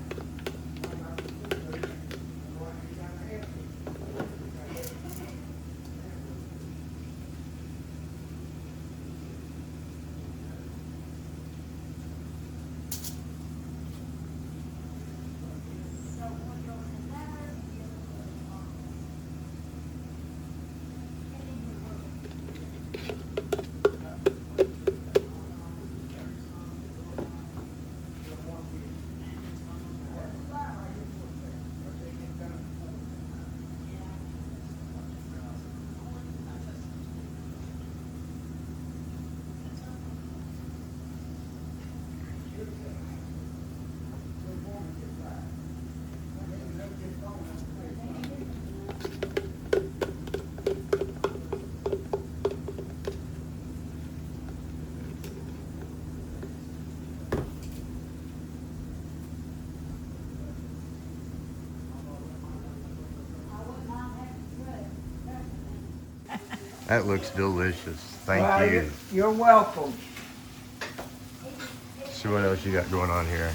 That looks delicious. Thank Well, you. You're welcome. See what else you got going on here.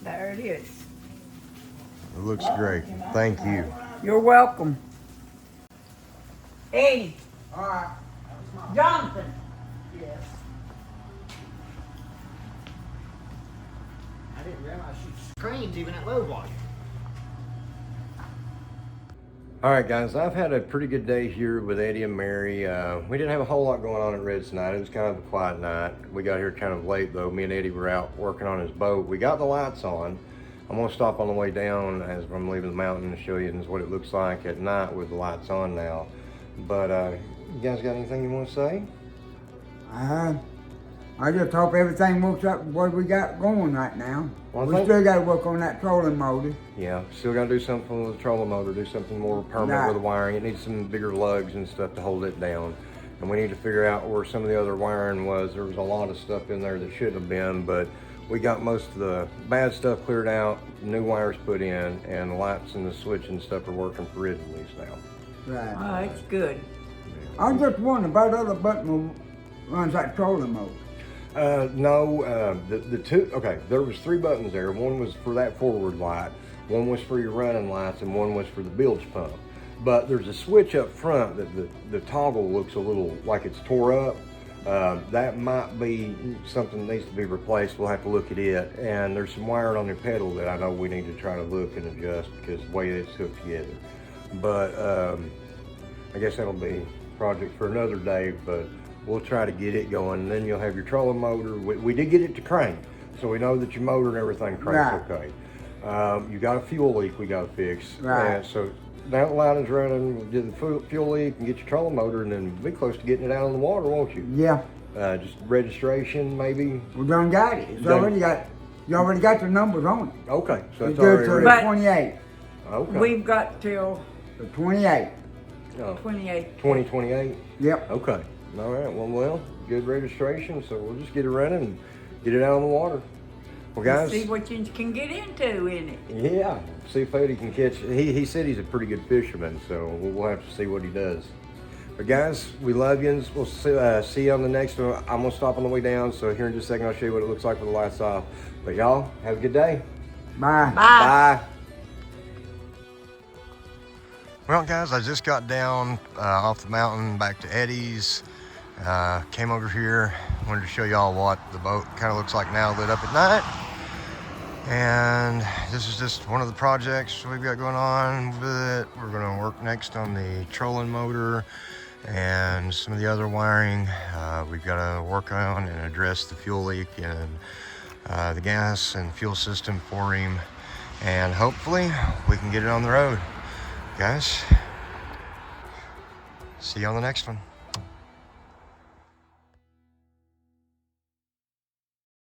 There it is. It looks great. Thank you. You're welcome. Eddie. All right. Jonathan. Yes. I didn't realize you screens even at low volume. All right, guys, I've had a pretty good day here with Eddie and Mary. We didn't have a whole lot going on at Red's tonight. It was kind of a quiet night. We got here kind of late, though. Me and Eddie were out working on his boat. We got the lights on. I'm going to stop on the way down as I'm leaving the mountain and show you what it looks like at night with the lights on now. But you guys got anything you want to say? I just hope everything works up what we got going right now. Well, We still got to work on that trolling motor. Yeah, still got to do something with the trolling motor, do something more permanent Right. with the wiring. It needs some bigger lugs and stuff to hold it down. And we need to figure out where some of the other wiring was. There was a lot of stuff in there that shouldn't have been, but we got most of the bad stuff cleared out, new wires put in, and the lights and the switch and stuff are working for rig release now. Right. Oh, it's good. I was just wondering about other button runs like trolling motor. No, the two, okay, there was 3 buttons there. One was for that forward light, one was for your running lights, and one was for the bilge pump. But there's a switch up front that the toggle looks a little like it's tore up. That might be something that needs to be replaced. We'll have to look at it. And there's some wiring on the pedal that I know we need to try to look and adjust because the way it's hooked together. But I guess that'll be a project for another day, but we'll try to get it going. And then you'll have your trolling motor. We did get it to crank, so we know that your motor and everything cranks Right. okay. You got a fuel leak we got to fix. Right. So that line is running, we'll do the fuel leak and get your trolling motor, and then be close to getting it out on the water, won't you? Yeah, Just registration, maybe. we done got it. It's Done. you already got the numbers on it. Okay, so It's that's good already till ready. the But- 28th. Okay. We've got till The 28th. 28. 2028. Yep. Okay. All right. Well, good registration, so we'll just get it running and get it out on the water. Well, guys, See what you can get into in it. yeah, see if Odie can catch. He said he's a pretty good fisherman, so we'll have to see what he does. But guys, we love you. We'll see you on the next one. I'm gonna stop on the way down, so here in just a second I'll show you what it looks like with the lights off. But y'all, have a good day. Bye. Bye. Well, guys, I just got down off the mountain back to Eddie's. Came over here, wanted to show y'all what the boat kind of looks like now lit up at night. And this is just one of the projects we've got going on with it. We're going to work next on the trolling motor and some of the other wiring. We've got to work on and address the fuel leak and the gas and fuel system for him. And hopefully we can get it on the road. Guys, see you on the next one.